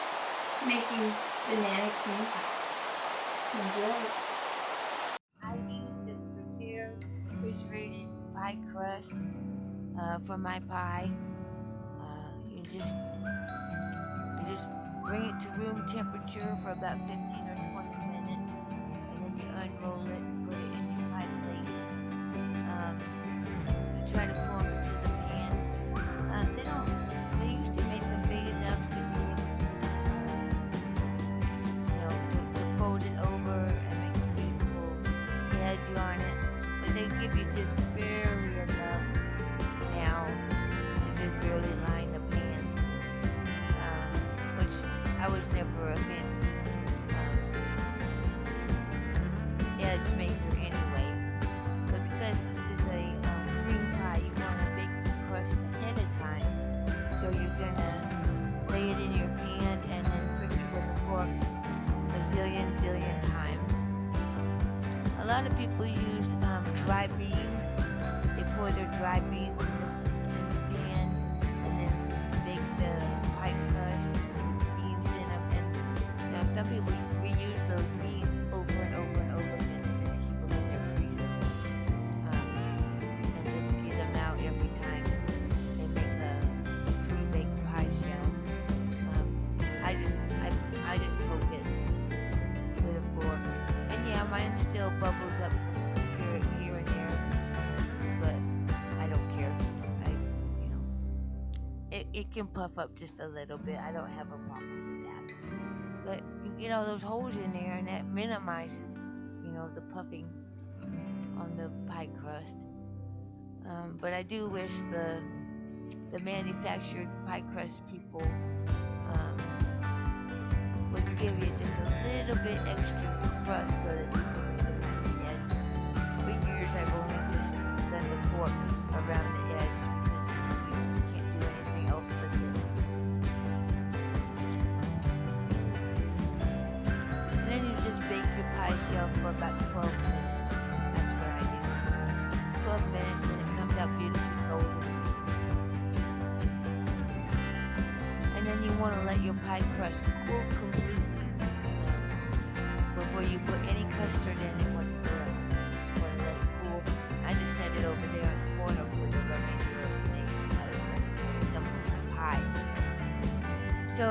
making banana cream pie. Enjoy. I used the prepared refrigerated pie crust for my pie. You just bring it to room temperature for about 15 or 20 minutes, and then you unroll it and put it in your pie plate. You try to pour them into the pan. They used to make them big enough to be able to fold it over and make a beautiful edge on it. But they give you just barely enough now to just barely line the pan, which I was never a fancy edge maker anyway. But because this is a cream pie, you want to bake the crust ahead of time. So you're gonna lay it in your pan and then prick it with a fork a zillion times. A lot of people use dry beans. They pour their dry beans in the pan and then bake the pie crust with beans in them. And some people reuse those beans over and over and over again and just keep them in their freezer and just get them out every time they make a pre-baked pie shell. I just poke it with a fork, and yeah, mine still bubbles up here and there, but I don't care. It can puff up just a little bit. I don't have a problem with that. But those holes in there, and that minimizes the puffing on the pie crust. But I do wish the manufactured pie crust people would give you just a little bit extra crust so that you can get a nice edge. For years I've only just done the fork around the edge because you just can't do anything else with it. And then you just bake your pie shell for about 12 minutes. That's what I do. 12 minutes and it comes out beautifully golden. And then you want to let your pie crust cool completely before you put any custard in it whatsoever. You just want to let it cool. I just set it over there in the corner for the remainder of the day until I was ready to dump my pie. So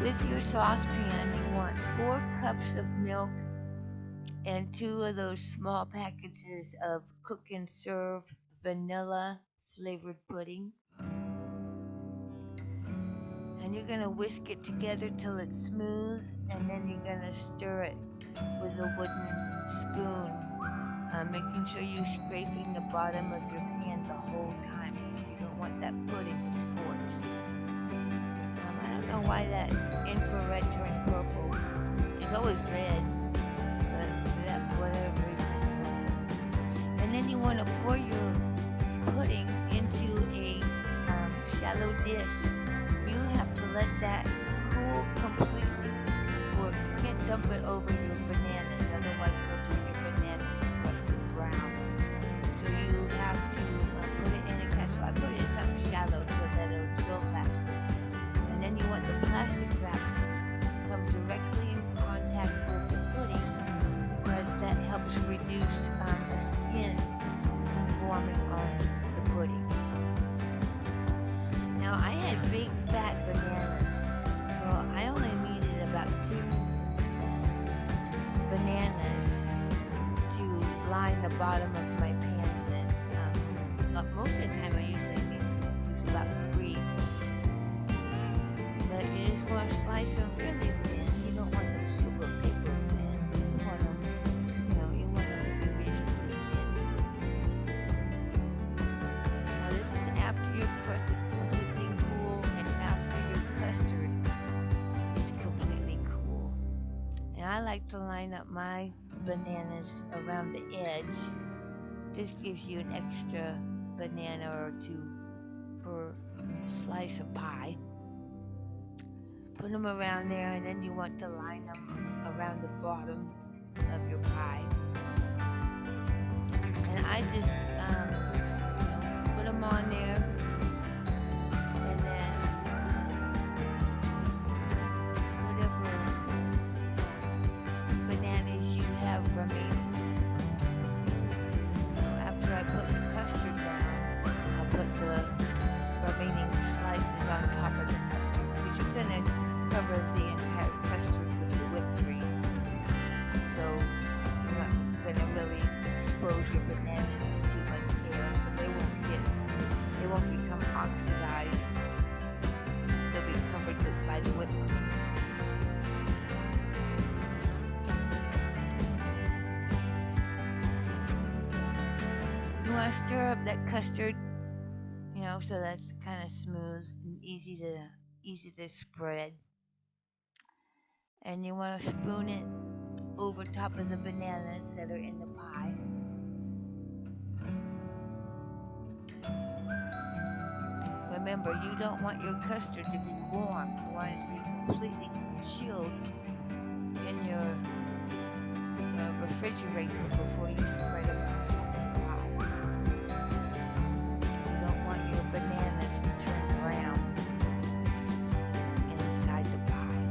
with your saucepan, you want 4 cups of milk and 2 of those small packages of Cook and Serve vanilla flavored pudding. And you're going to whisk it together till it's smooth, and then you're going to stir it with a wooden spoon, making sure you're scraping the bottom of your pan the whole time because you don't want that pudding to scorch. I don't know why that infrared turned purple. It's always red, but for that whatever reason. And then you want to pour your pudding into a shallow dish. You have to let that cool completely before you can't dump it over your bananas, otherwise it'll turn your bananas quite brown. So you have to put it in a casserole. I put it in something shallow so that it'll chill faster. And then you want the plastic wrap to come directly in contact with the pudding because that helps reduce the skin from forming on the pudding. Now I had big fat bananas, so I only needed about 2 bananas to line the bottom of my pan with. Most of the time I usually use about 3. But you just want to slice them really thin. You don't want them super paper thin. You want them, you want them to be reasonably thin. Now this is after your crust is completely cool and after your like to line up my bananas around the edge. This gives you an extra banana or two per slice of pie. Put them around there, and then you want to line them around the bottom of your pie. And I just put them on there, and then whatever bananas you have remaining. After I put the custard down, I'll put the remaining slices on top of the custard, because you're going to cover the entire custard with the whipped cream. So you're not going to really expose your bananas to too much air, so they won't become oxidized. They'll be covered by the whipped cream. You want to stir up that custard, so that's kind of smooth and easy to spread. And you want to spoon it over top of the bananas that are in the pie. Remember, you don't want your custard to be warm. You want it to be completely chilled in your refrigerator before you spread it on top of the pie. You don't want your bananas to turn brown inside the pie.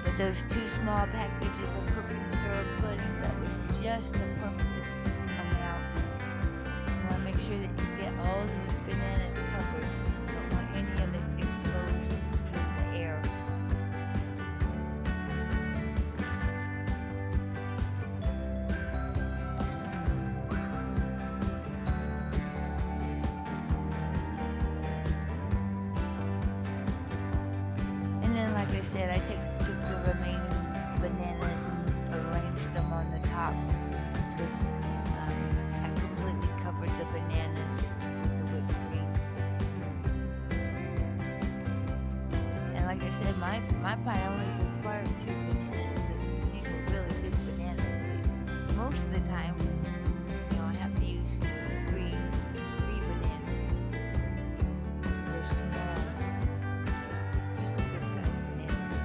But those 2 small packages of cooking syrup pudding, that was just the perfect amount. You want to make sure that you get all those bananas covered. You don't want any of it exposed to the air. And then, like I said, I took the remaining bananas and arranged them on the top. I completely covered the bananas with the whipped cream. And like I said, my pie only required 2 bananas because these were really big bananas. Most of the time, I have to use three bananas. They're small. Just good sized bananas.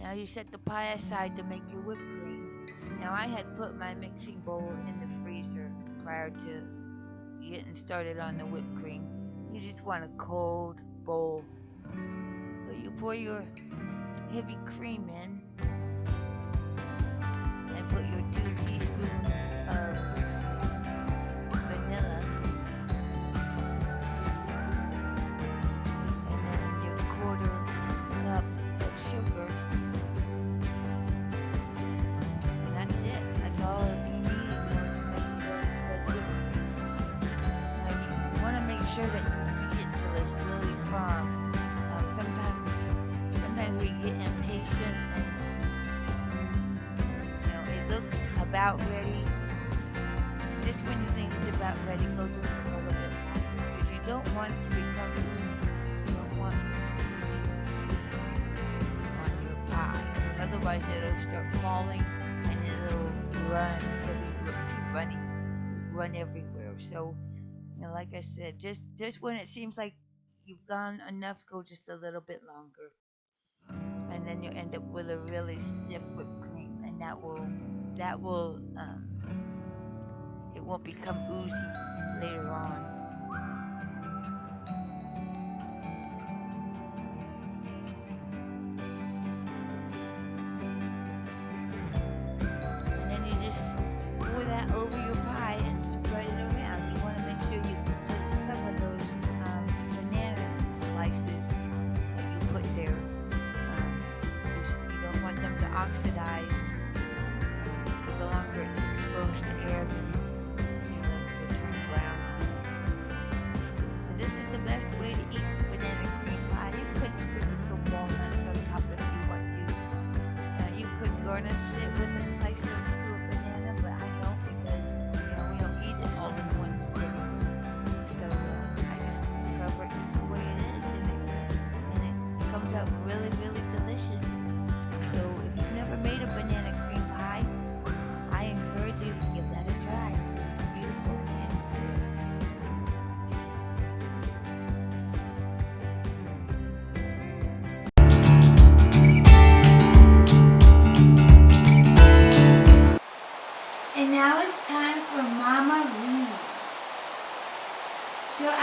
Now you set the pie aside to make your whipped cream. Now I had put my mixing bowl in the freezer prior to getting started on the whipped cream. You just want a cold bowl. But you pour your heavy cream in and put your 2 teaspoons of vanilla, and then your 1/4 cup of sugar. And that's it. That's all you need in order to make the whipped cream. Now you want to make sure that you get till it's really firm. Sometimes we get impatient and it looks about ready. Just when you think it's about ready, go just a little bit longer, because you don't want it to become oozy. You don't want oozy on your pie. Otherwise it'll start falling and it'll run everywhere. So, like I said, just when it seems like you've gone enough, go just a little bit longer. And then you end up with a really stiff whipped cream, and that will it won't become oozy later on. And then you just pour that over your pie and spread it around. You want to make sure you cover those banana slices that you put there. You don't want them to oxidize. The longer it's exposed to air, they'll turn brown. But this is the best way to eat banana cream pie. You could sprinkle some walnuts on top if you want to. You could garnish it with a slice or 2 of banana, but I don't, because we don't eat it all in one sitting. So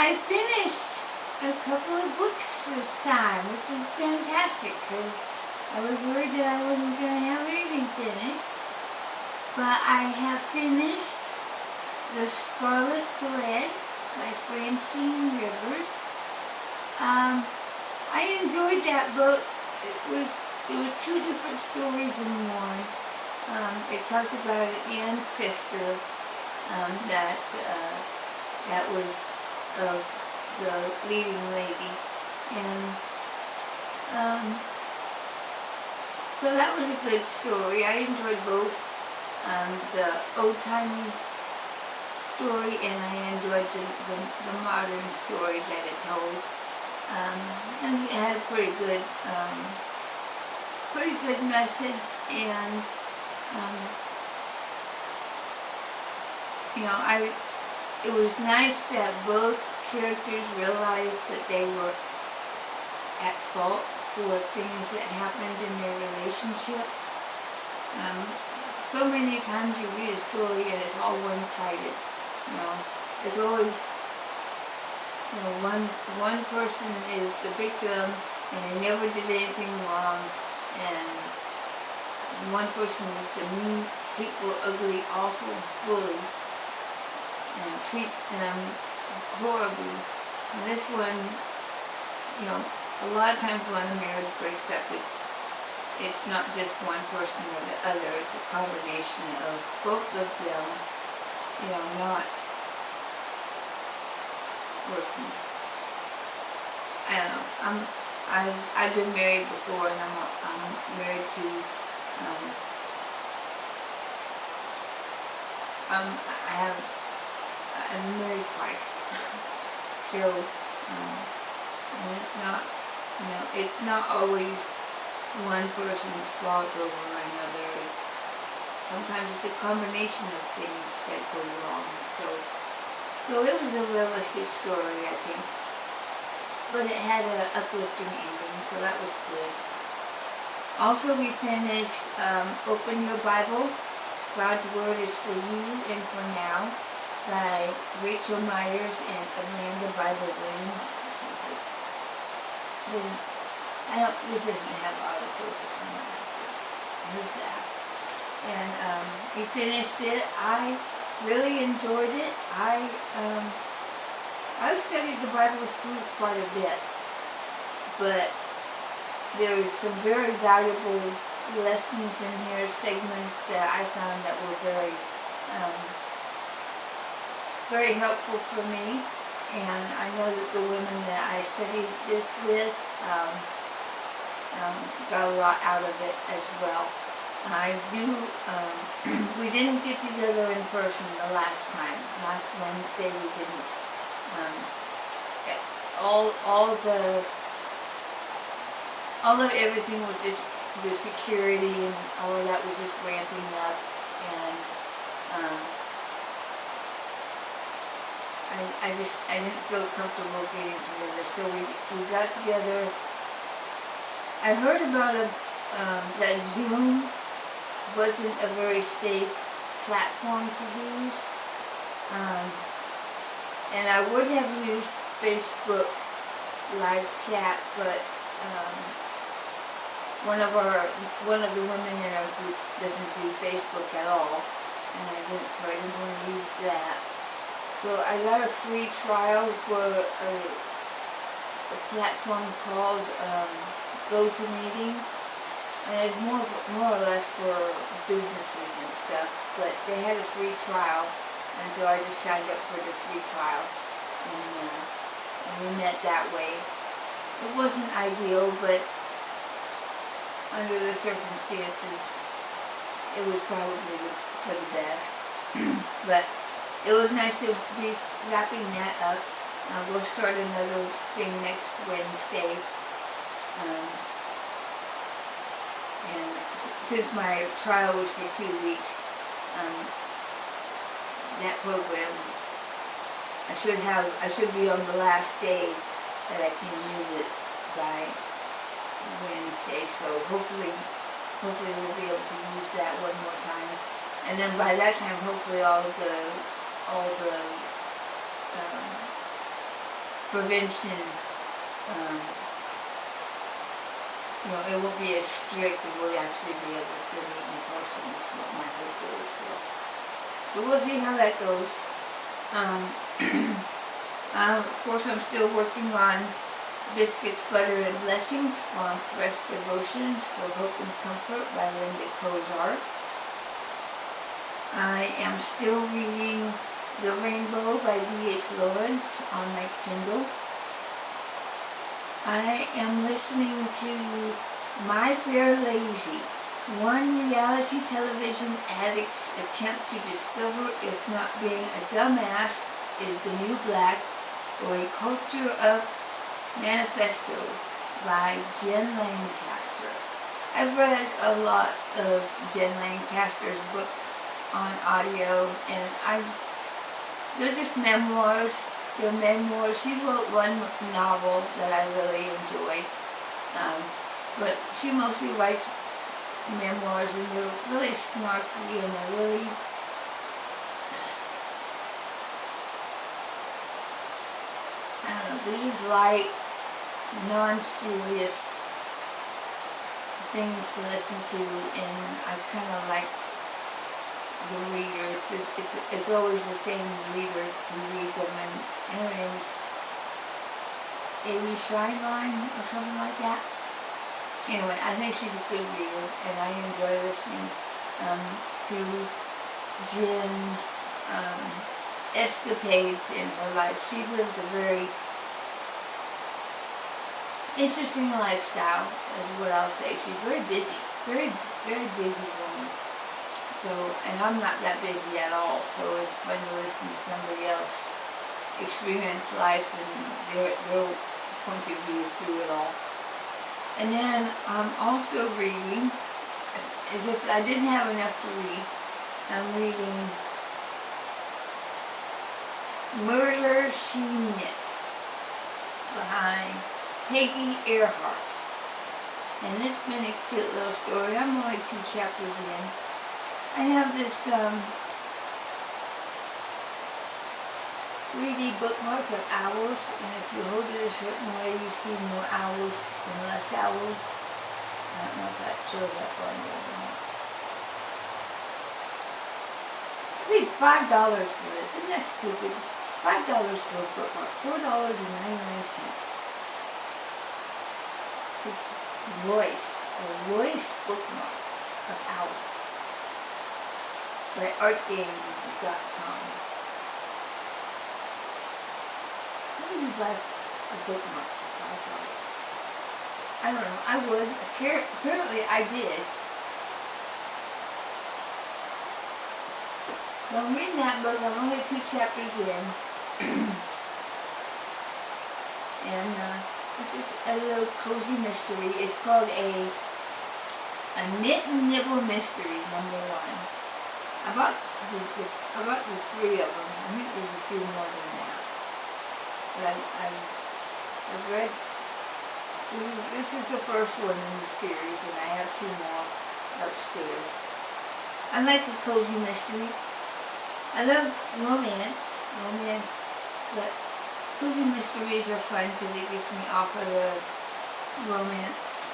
I finished a couple of books this time, which is fantastic because I was worried that I wasn't going to have anything finished. But I have finished The Scarlet Thread by Francine Rivers. I enjoyed that book. It was two different stories in one. It talked about an ancestor that was of the leading lady, and so that was a good story. I enjoyed both the old-timey story, and I enjoyed the modern stories that it told. And it had a pretty good message, and you know, it was nice that both characters realized that they were at fault for things that happened in their relationship. So many times you read a story and it's all one-sided. You know, it's always, you know, one person is the victim and they never did anything wrong, and one person is the mean, hateful, ugly, awful bully and treats them horribly. And this one, you know, a lot of times when a marriage breaks up, it's not just one person or the other, it's a combination of both of them, you know, not working. I don't know. I've been married before, and I'm married to I'm married twice. So and it's not, you know, it's not always one person's fault over another. Sometimes it's a combination of things that go wrong. So it was a realistic story, I think. But it had an uplifting ending, so that was good. Also, we finished Open Your Bible, God's Word is for You and for Now, by Rachel Myers and Amanda Bible Williams. This doesn't have autofocus on it. Here's that. And we finished it. I really enjoyed it. I've studied the Bible through quite a bit, but there's some very valuable lessons in here, segments that I found that were very helpful for me, and I know that the women that I studied this with got a lot out of it as well. We didn't get together in person the last time. Last Wednesday we didn't. All of everything was just, the security and all of that was just ramping up, and I didn't feel comfortable getting together, so we got together. I heard about that Zoom wasn't a very safe platform to use, and I would have used Facebook live chat, but one of the women in our group doesn't do Facebook at all, and I didn't want to use that. So I got a free trial for a platform called GoToMeeting, and it's more or less for businesses and stuff, but they had a free trial, and so I just signed up for the free trial, and we met that way. It wasn't ideal, but under the circumstances, it was probably for the best. But it was nice to be wrapping that up. We'll start another thing next Wednesday. And since my trial was for 2 weeks, that program, I should be on the last day that I can use it by Wednesday. So hopefully we'll be able to use that one more time. And then by that time, hopefully all the prevention, um, it won't be as strict and we'll actually be able to meet in person is what my hope is. So we'll see how that goes. Of course, I'm still working on Biscuits, Butter, and Blessings on Fresh Devotions for Hope and Comfort by Linda Kozar. I am still reading The Rainbow by D.H. Lawrence on my Kindle. I am listening to My Fair Lady, one reality television addict's attempt to discover if not being a dumbass is the new black, or a culture of manifesto by Jen Lancaster. I've read a lot of Jen Lancaster's books on audio, and they're just memoirs. They're memoirs. She wrote one novel that I really enjoy, but she mostly writes memoirs, and they're really snarky and they're really they're just light, non-serious things to listen to, and I kind of like the reader. It's always the same reader who reads them, and her name's Amy Scheinlein or something like that. Anyway, I think she's a good reader, and I enjoy listening to Jen's escapades in her life. She lives a very interesting lifestyle, is what I'll say. She's very busy, very, very busy woman. So, and I'm not that busy at all, so it's fun to listen to somebody else experience life and their point of view through it all. And then I'm also reading, as if I didn't have enough to read, I'm reading Murder, She Knit by Peggy Earhart. And it's been a cute little story. I'm only 2 chapters in. I have this 3D bookmark of owls, and if you hold it a certain way, you see more owls than less owls. I don't know if that shows up on there or not. I paid $5 for this. Isn't that stupid? $5 for a bookmark. $4.99. It's a Royce bookmark of owls by artgames.com. How would you buy a bookmark for $5? I don't know. I would. Apparently I did. Well, I'm reading that book. I'm only 2 chapters in. And it's just a little cozy mystery. It's called a Knit and Nibble Mystery, #1. I bought the 3 of them. I think there's a few more than that. But I've read, this is the first one in the series, and I have 2 more upstairs. I like a cozy mystery. I love romance, but cozy mysteries are fun because it gets me off of the romance.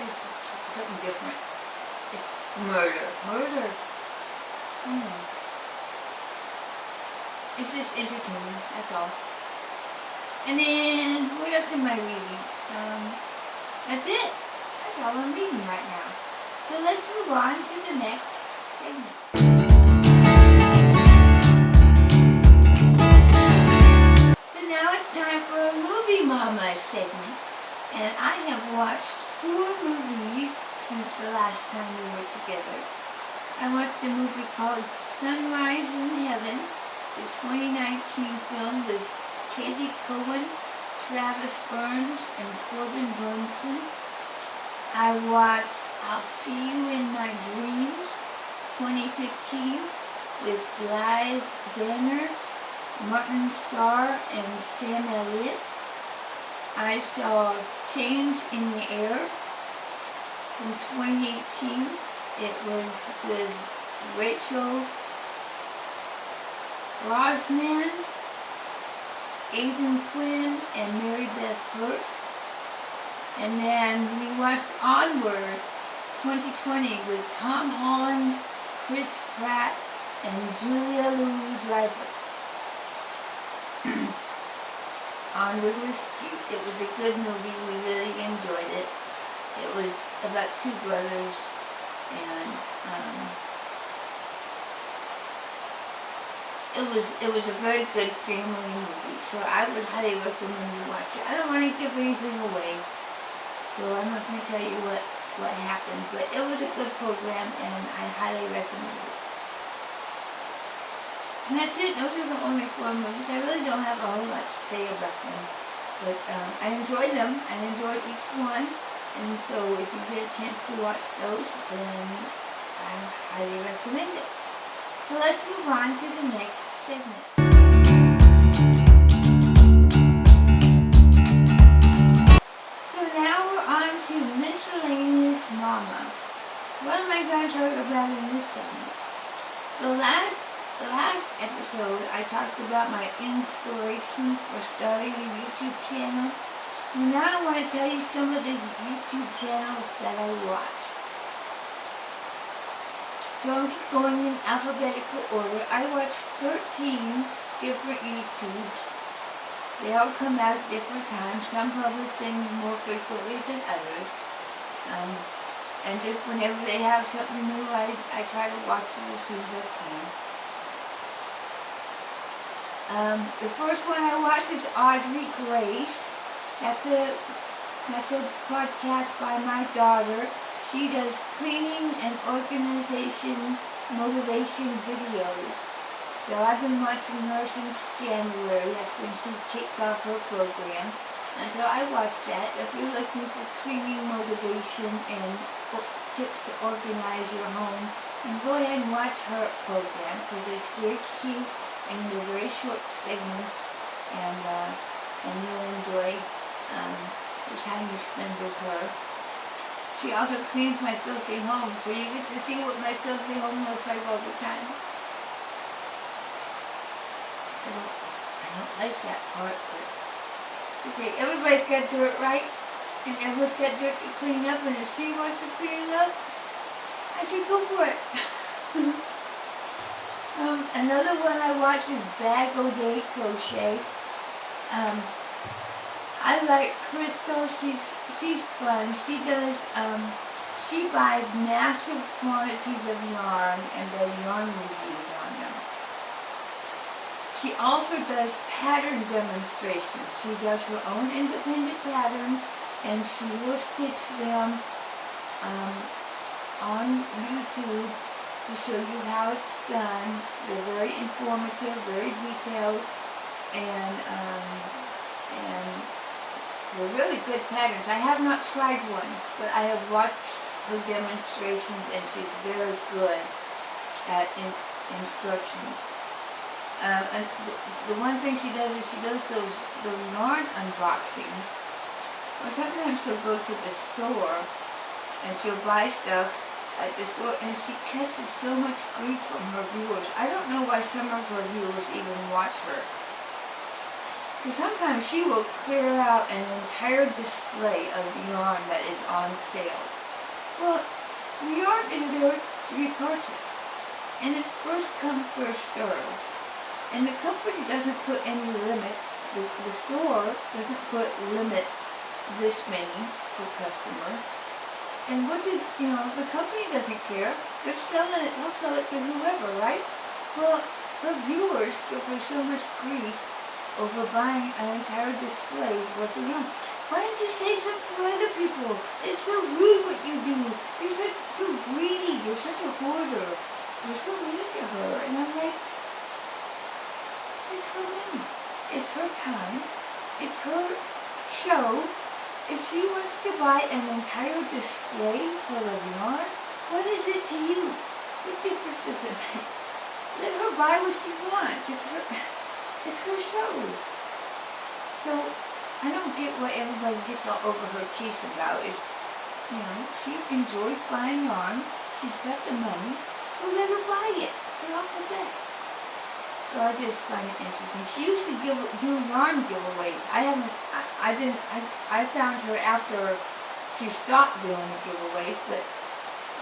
It's something different. It's murder. It's just entertaining, that's all. And then, what else am I reading? That's it. That's all I'm reading right now. So let's move on to the next segment. So now it's time for a Movie Mama segment. And I have watched 4 movies since the last time we were together. I watched a movie called Sunrise in Heaven. It's a 2019 film with Katie Cohen, Travis Burns, and Corbin Burnson. I watched I'll See You in My Dreams, 2015, with Blythe Danner, Martin Starr, and Sam Elliott. I saw Chains in the Air from 2018. It was with Rachel Brosnan, Aidan Quinn, and Mary Beth Hurt. And then we watched Onward 2020 with Tom Holland, Chris Pratt, and Julia Louis-Dreyfus. Onward was cute. It was a good movie. We really enjoyed it. It was about two brothers, and it was a very good family movie. So I would highly recommend you watch it. I don't want to give anything away, so I'm not going to tell you what happened, but it was a good program, and I highly recommend it. And that's it. Those are the only 4 movies. I really don't have a whole lot to say about them. But I enjoyed them. I enjoyed each one. And so if you get a chance to watch those, then I highly recommend it. So let's move on to the next segment. So now we're on to Miscellaneous Mama. What am I going to talk about in this segment? So the last episode, I talked about my inspiration for starting a YouTube channel. And now I want to tell you some of the YouTube channels that I watch. So I'm just going in alphabetical order. I watch 13 different YouTubes. They all come out at different times. Some publish things more frequently than others. And just whenever they have something new, I try to watch it as soon as I can. The first one I watch is Audrey Grace. That's a podcast by my daughter. She does cleaning and organization motivation videos. So I've been watching her since January. That's when she kicked off her program. And so I watched that. If you're looking for cleaning motivation and tips to organize your home, then go ahead and watch her program because it's very cute and they're very short segments, and you'll enjoy the time you spend with her. She also cleans my filthy home, so you get to see what my filthy home looks like all the time. I don't like that part, but okay, everybody's got dirt, right? And everyone's got dirt to clean up, and if she wants to clean it up, I say go for it. Another one I watch is Bag O' Day Crochet. I like Crystal. She's fun. She buys massive quantities of yarn and does yarn reviews on them. She also does pattern demonstrations. She does her own independent patterns, and she will stitch them on YouTube to show you how it's done. They're very informative, very detailed, and they're really good patterns. I have not tried one, but I have watched her demonstrations, and she's very good at instructions. And the one thing she does is she does those yarn unboxings. Or sometimes she'll go to the store and she'll buy stuff at the store, and she catches so much grief from her viewers. I don't know why some of her viewers even watch her. Because sometimes she will clear out an entire display of yarn that is on sale. Well, the yarn is there to be purchased, and it's first come, first serve. And the company doesn't put any limits. The store doesn't put limit this many per customer. And what does, the company doesn't care. They're selling it, they'll sell it to whoever, right? Well, her viewers give her so much grief over buying an entire display worth of yarn. Why don't you save some for other people? It's so rude what you do. You're so greedy. You're such a hoarder. You're so mean to her. And I'm like, it's her money. It's her time. It's her show. If she wants to buy an entire display full of yarn, what is it to you? What difference does it make? Let her buy what she wants. It's her show. So I don't get why everybody gets all over her case about it. She enjoys buying yarn. She's got the money. So let her buy it. Get off her back. So I just find it interesting. She used to do yarn giveaways. I found her after she stopped doing the giveaways, but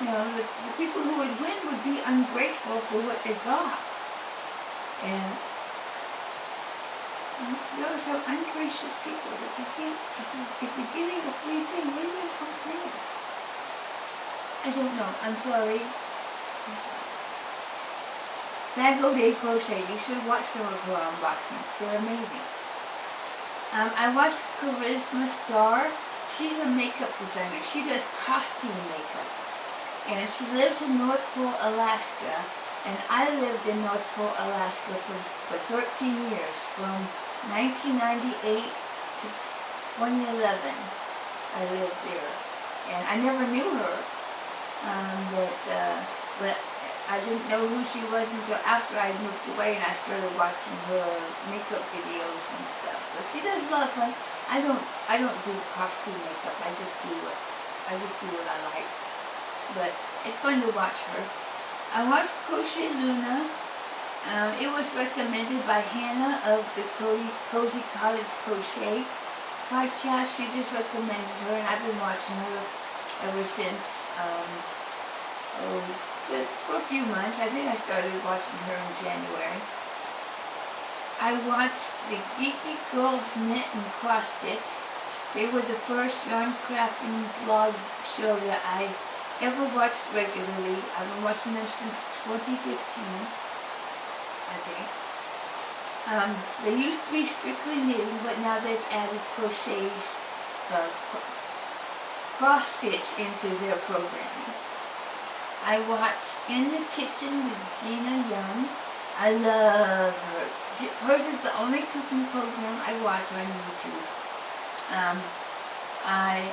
you know, the people who would win would be ungrateful for what they got. And there are some ungracious people that if you're getting a free thing, what are you going to complain? I don't know. I'm sorry. Mago de Crochet. You should watch some of her unboxings. They're amazing. I watched Charisma Star. She's a makeup designer. She does costume makeup. And she lives in North Pole, Alaska. And I lived in North Pole, Alaska for 13 years. From 1998 to 2011. I lived there. And I never knew her. But I didn't know who she was until after I moved away and I started watching her makeup videos and stuff. But she does a lot of fun. I don't do costume makeup. I just do what I like. But it's fun to watch her. I watched Crochet Luna. It was recommended by Hannah of the Cozy Cottage Crochet podcast. She just recommended her, and I've been watching her ever since. For a few months. I think I started watching her in January. I watched the Geeky Girls Knit and Cross Stitch. They were the first yarn crafting vlog show that I ever watched regularly. I've been watching them since 2015, I think. They used to be strictly knitting, but now they've added crochet, cross stitch into their programming. I watched In the Kitchen with Gina Young. I love her. Hers is the only cooking program I watch on YouTube. I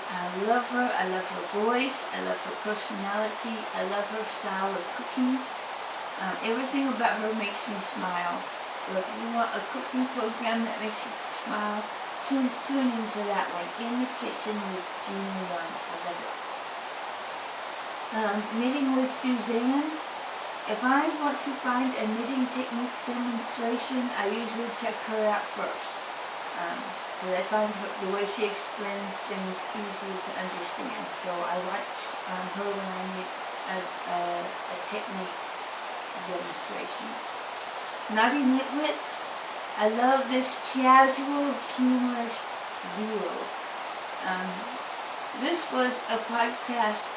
love her. I love her voice. I love her personality. I love her style of cooking. Everything about her makes me smile. So if you want a cooking program that makes you smile, tune into that one. In the Kitchen with Gina Young. I love it. Knitting with Suzanne. If I want to find a knitting technique demonstration, I usually check her out first. Because I find the way she explains things easier to understand. So I watch her when I need a technique demonstration. Naughty Knitwits. I love this casual, humorous duo. This was a podcast.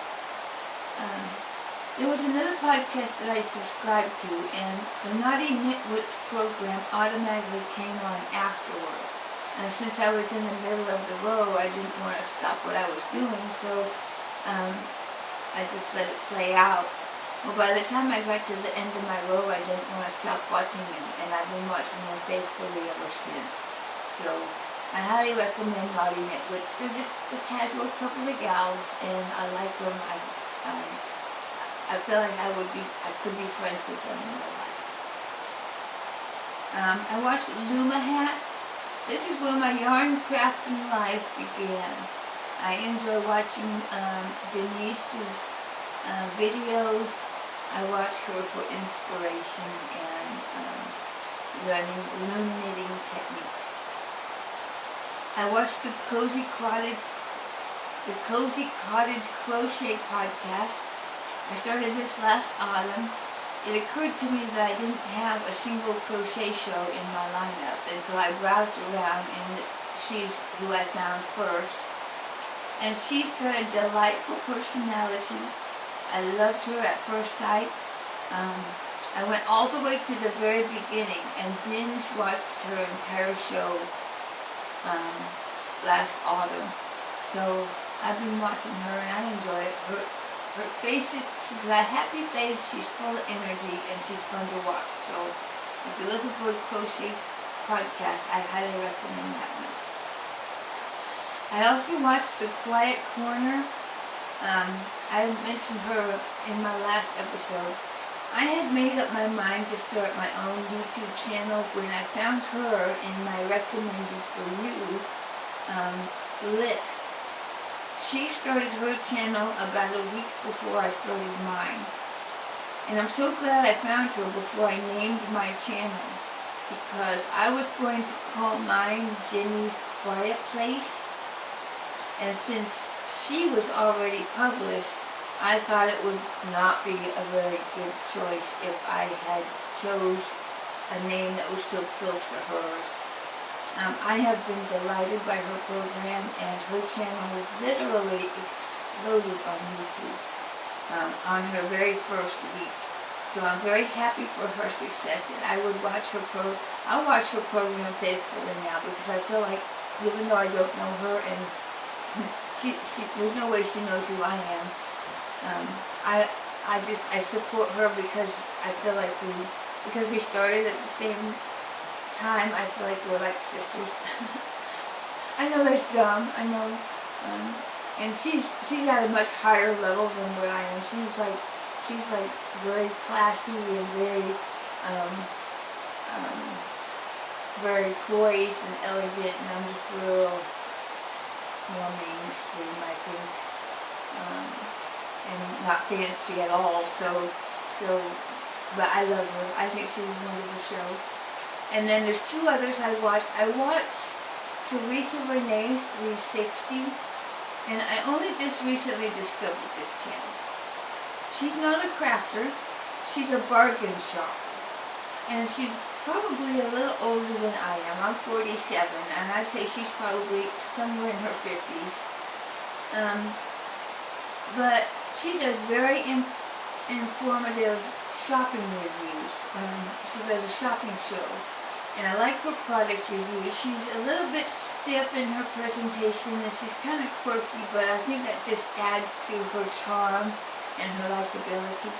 There was another podcast that I subscribed to, and the Naughty Knitwits program automatically came on afterward. And since I was in the middle of the row, I didn't want to stop what I was doing, so I just let it play out. Well, by the time I got to the end of my row, I didn't want to stop watching them, and I've been watching them faithfully ever since. So I highly recommend Naughty Knitwits. They're just a casual couple of gals, and I like them. I feel like I could be friends with them in real life. I watched Luma Hat. This is where my yarn crafting life began. I enjoy watching Denise's videos. I watch her for inspiration and learning loom knitting techniques. I watched the Cozy Cottage Crochet podcast. I started this last autumn. It occurred to me that I didn't have a single crochet show in my lineup, and so I browsed around, and she's who I found first. And she's got a delightful personality. I loved her at first sight. I went all the way to the very beginning and binge watched her entire show last autumn. So I've been watching her and I enjoy it. Her face she's got a happy face, she's full of energy, and she's fun to watch. So if you're looking for a crochet podcast, I highly recommend that one. I also watched The Quiet Corner. I mentioned her in my last episode. I had made up my mind to start my own YouTube channel when I found her in my recommended for you list. She started her channel about a week before I started mine. And I'm so glad I found her before I named my channel. because I was going to call mine Jenny's Quiet Place, and since she was already published, I thought it would not be a very good choice if I had chose a name that was so close to hers. I have been delighted by her program, and her channel has literally exploded on YouTube on her very first week. So I'm very happy for her success, and I would watch her I'll watch her program faithfully now, because I feel like, even though I don't know her, and there's no way she knows who I am, I support her because I feel like because we started at the same time, I feel like we're like sisters. I know that's dumb, I know, and she's at a much higher level than what I am. She's like very classy and very poised and elegant, and I'm just real more mainstream, I think, and not fancy at all. But I love her. I think she's a wonderful show. And then there's two others I watched. I watched Teresa Renee's 360, and I only just recently discovered this channel. She's not a crafter, she's a bargain shopper. And she's probably a little older than I am. I'm 47, and I'd say she's probably somewhere in her 50s. But she does very informative shopping reviews. She does a shopping show. And I like her product reviews. She's a little bit stiff in her presentation, and she's kind of quirky, but I think that just adds to her charm and her likability.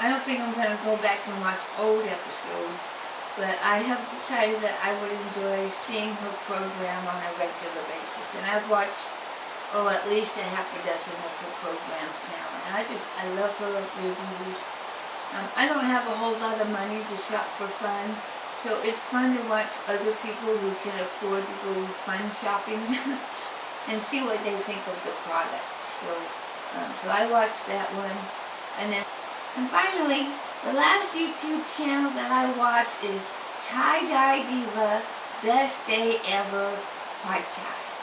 I don't think I'm going to go back and watch old episodes, but I have decided that I would enjoy seeing her program on a regular basis. And I've watched, at least a half a dozen of her programs now, and I love her reviews. I don't have a whole lot of money to shop for fun, so it's fun to watch other people who can afford to go fun shopping and see what they think of the product. So I watched that one, and finally, the last YouTube channel that I watch is Tie-Dye Diva Best Day Ever podcast.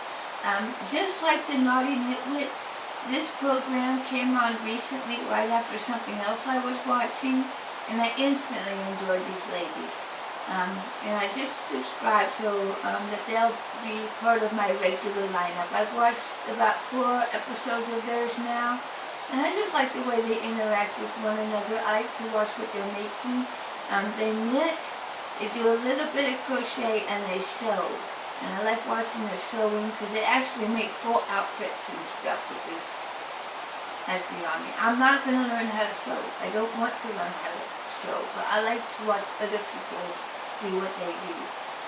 Just like the Naughty Nitwits, this program came on recently right after something else I was watching, and I instantly enjoyed these ladies. And I just subscribed so that they'll be part of my regular lineup. I've watched about 4 episodes of theirs now, and I just like the way they interact with one another. I like to watch what they're making. They knit, they do a little bit of crochet, and they sew. And I like watching their sewing because they actually make full outfits and stuff, which is, that's beyond me. I'm not going to learn how to sew. I don't want to learn how to sew, but I like to watch other people do what they do.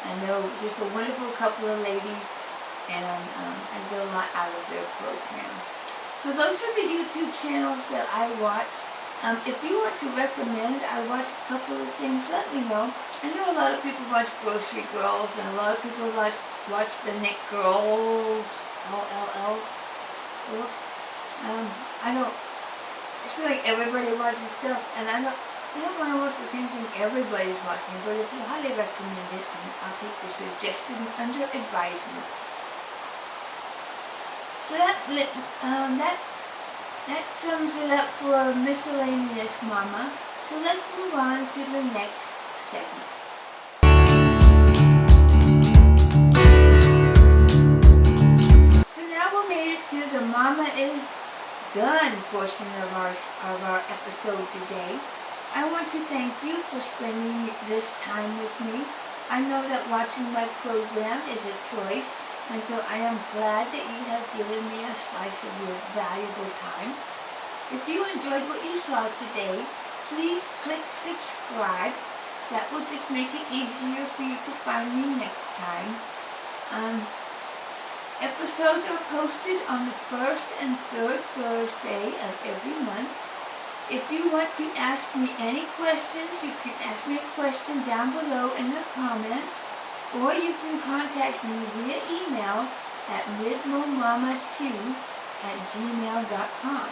And they're just a wonderful couple of ladies, and I get a lot out of their program. So those are the YouTube channels that I watch. If you want to recommend, I watch a couple of things, let me know. I know a lot of people watch Grocery Girls, and a lot of people watch the Knit Girls, LLL girls. I feel like everybody watches stuff, and I don't want to watch the same thing everybody's watching, but if you highly recommend it, I'll take your suggestion under advisement. So that sums it up for Miscellaneous Mama. So let's move on to the next segment. So now we made it to the Mama is Done portion of our episode today. I want to thank you for spending this time with me. I know that watching my program is a choice, and so I am glad that you have given me a slice of your valuable time. If you enjoyed what you saw today, please click subscribe. That will just make it easier for you to find me next time. Episodes are posted on the first and third Thursday of every month. If you want to ask me any questions, you can ask me a question down below in the comments, or you can contact me via email at midmomama2@gmail.com.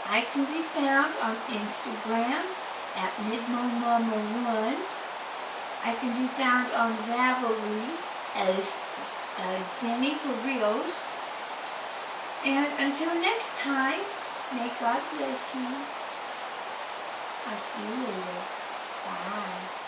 I can be found on Instagram, at MidmoMama1. I can be found on Ravelry as JenniFerReals. And until next time, may God bless you. I'll see you later. Bye.